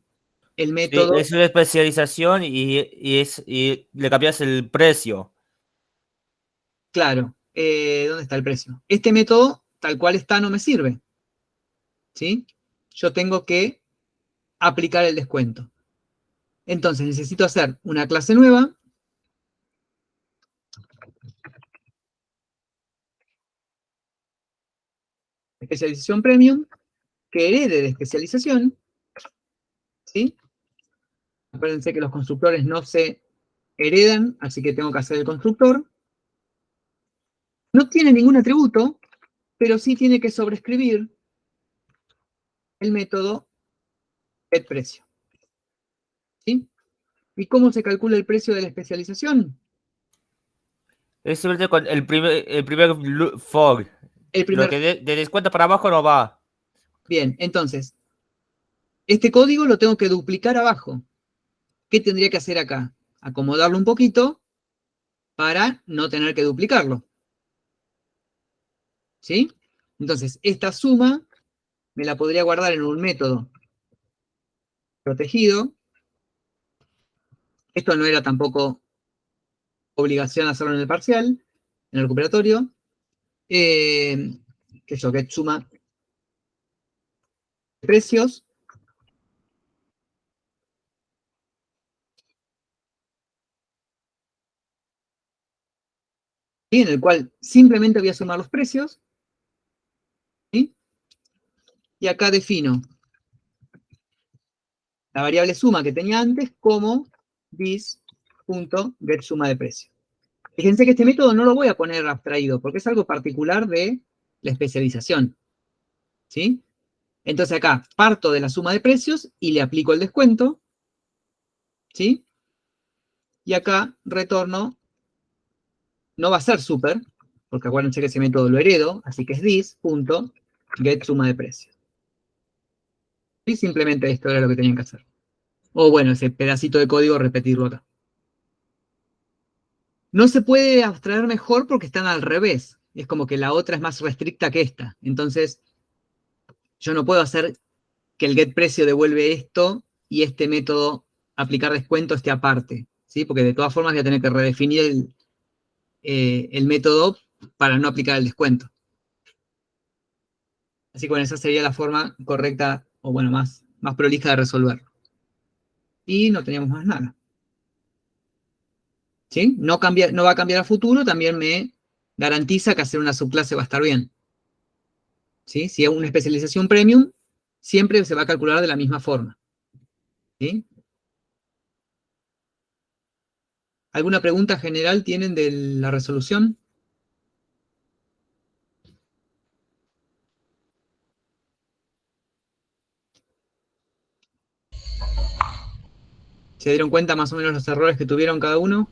el Sí, método. es una especialización y le cambias el precio. Claro, ¿dónde está el precio? Este método, tal cual está, no me sirve. ¿Sí? Yo tengo que aplicar el descuento. Entonces necesito hacer una clase nueva. Especialización premium, que herede de especialización. ¿Sí? Acuérdense que los constructores no se heredan, así que tengo que hacer el constructor. No tiene ningún atributo, pero sí tiene que sobrescribir el método getPrecio. ¿Sí? ¿Y cómo se calcula el precio de la especialización? Es simplemente con el primer for. El Lo primer. que de descuento para abajo no va. Bien, entonces, este código lo tengo que duplicar abajo. ¿Qué tendría que hacer acá? Acomodarlo un poquito para no tener que duplicarlo. ¿Sí? Entonces, esta suma me la podría guardar en un método protegido. Esto no era tampoco obligación hacerlo en el parcial, en el recuperatorio. Que yo, get suma de precios. ¿Sí? En el cual simplemente voy a sumar los precios. ¿Sí? Y acá defino la variable suma que tenía antes como this This.get suma de precio. Fíjense que este método no lo voy a poner abstraído, porque es algo particular de la especialización. ¿Sí? Entonces acá parto de la suma de precios y le aplico el descuento. ¿Sí? Y acá retorno, no va a ser super, porque acuérdense que ese método lo heredo, así que es this.get suma de precios. Y simplemente esto era lo que tenían que hacer. O bueno, ese pedacito de código repetirlo acá. No se puede abstraer mejor porque están al revés. Es como que la otra es más restricta que esta. Entonces, yo no puedo hacer que el getPrecio devuelve esto y este método aplicar descuento esté aparte. ¿Sí? Porque de todas formas voy a tener que redefinir el método para no aplicar el descuento. Así que bueno, esa sería la forma correcta, o bueno, más prolija de resolverlo. Y no teníamos más nada. ¿Sí? No va a cambiar a futuro, también me garantiza que hacer una subclase va a estar bien. ¿Sí? Si es una especialización premium, siempre se va a calcular de la misma forma. ¿Sí? ¿Alguna pregunta general tienen de la resolución? ¿Se dieron cuenta más o menos los errores que tuvieron cada uno?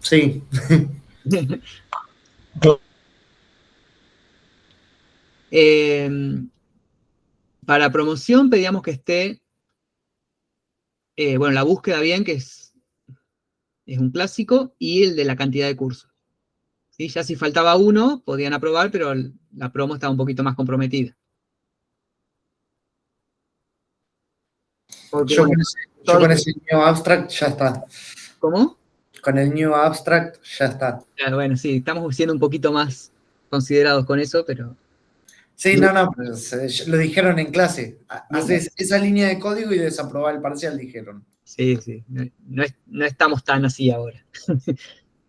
Sí. Para promoción pedíamos que esté, bueno, la búsqueda bien, que es un clásico, y el de la cantidad de cursos. ¿Sí? Ya si faltaba uno, podían aprobar, pero la promo estaba un poquito más comprometida. Porque, Yo, bueno, con ese new abstract ya está. ¿cómo? Con el new abstract ya está. Claro, bueno, sí, estamos siendo un poquito más considerados con eso, pero... Sí, no, pues, lo dijeron en clase. Haces esa línea de código y desaprobar el parcial, dijeron. Sí, sí, no estamos tan así ahora.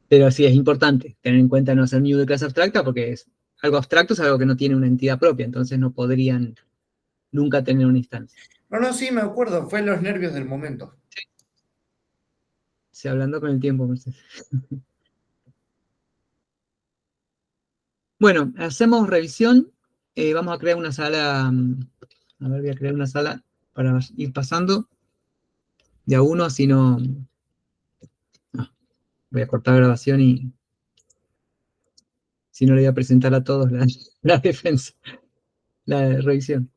Pero sí, es importante tener en cuenta no hacer new de clase abstracta, porque es algo abstracto, es algo que no tiene una entidad propia, entonces no podrían nunca tener una instancia. No, sí, me acuerdo, fue los nervios del momento. Sí, hablando con el tiempo, Mercedes. Bueno, hacemos revisión. Vamos a crear una sala. A ver, voy a crear una sala para ir pasando de a uno, así no. Voy a cortar grabación y. Si no, le voy a presentar a todos la defensa, la revisión.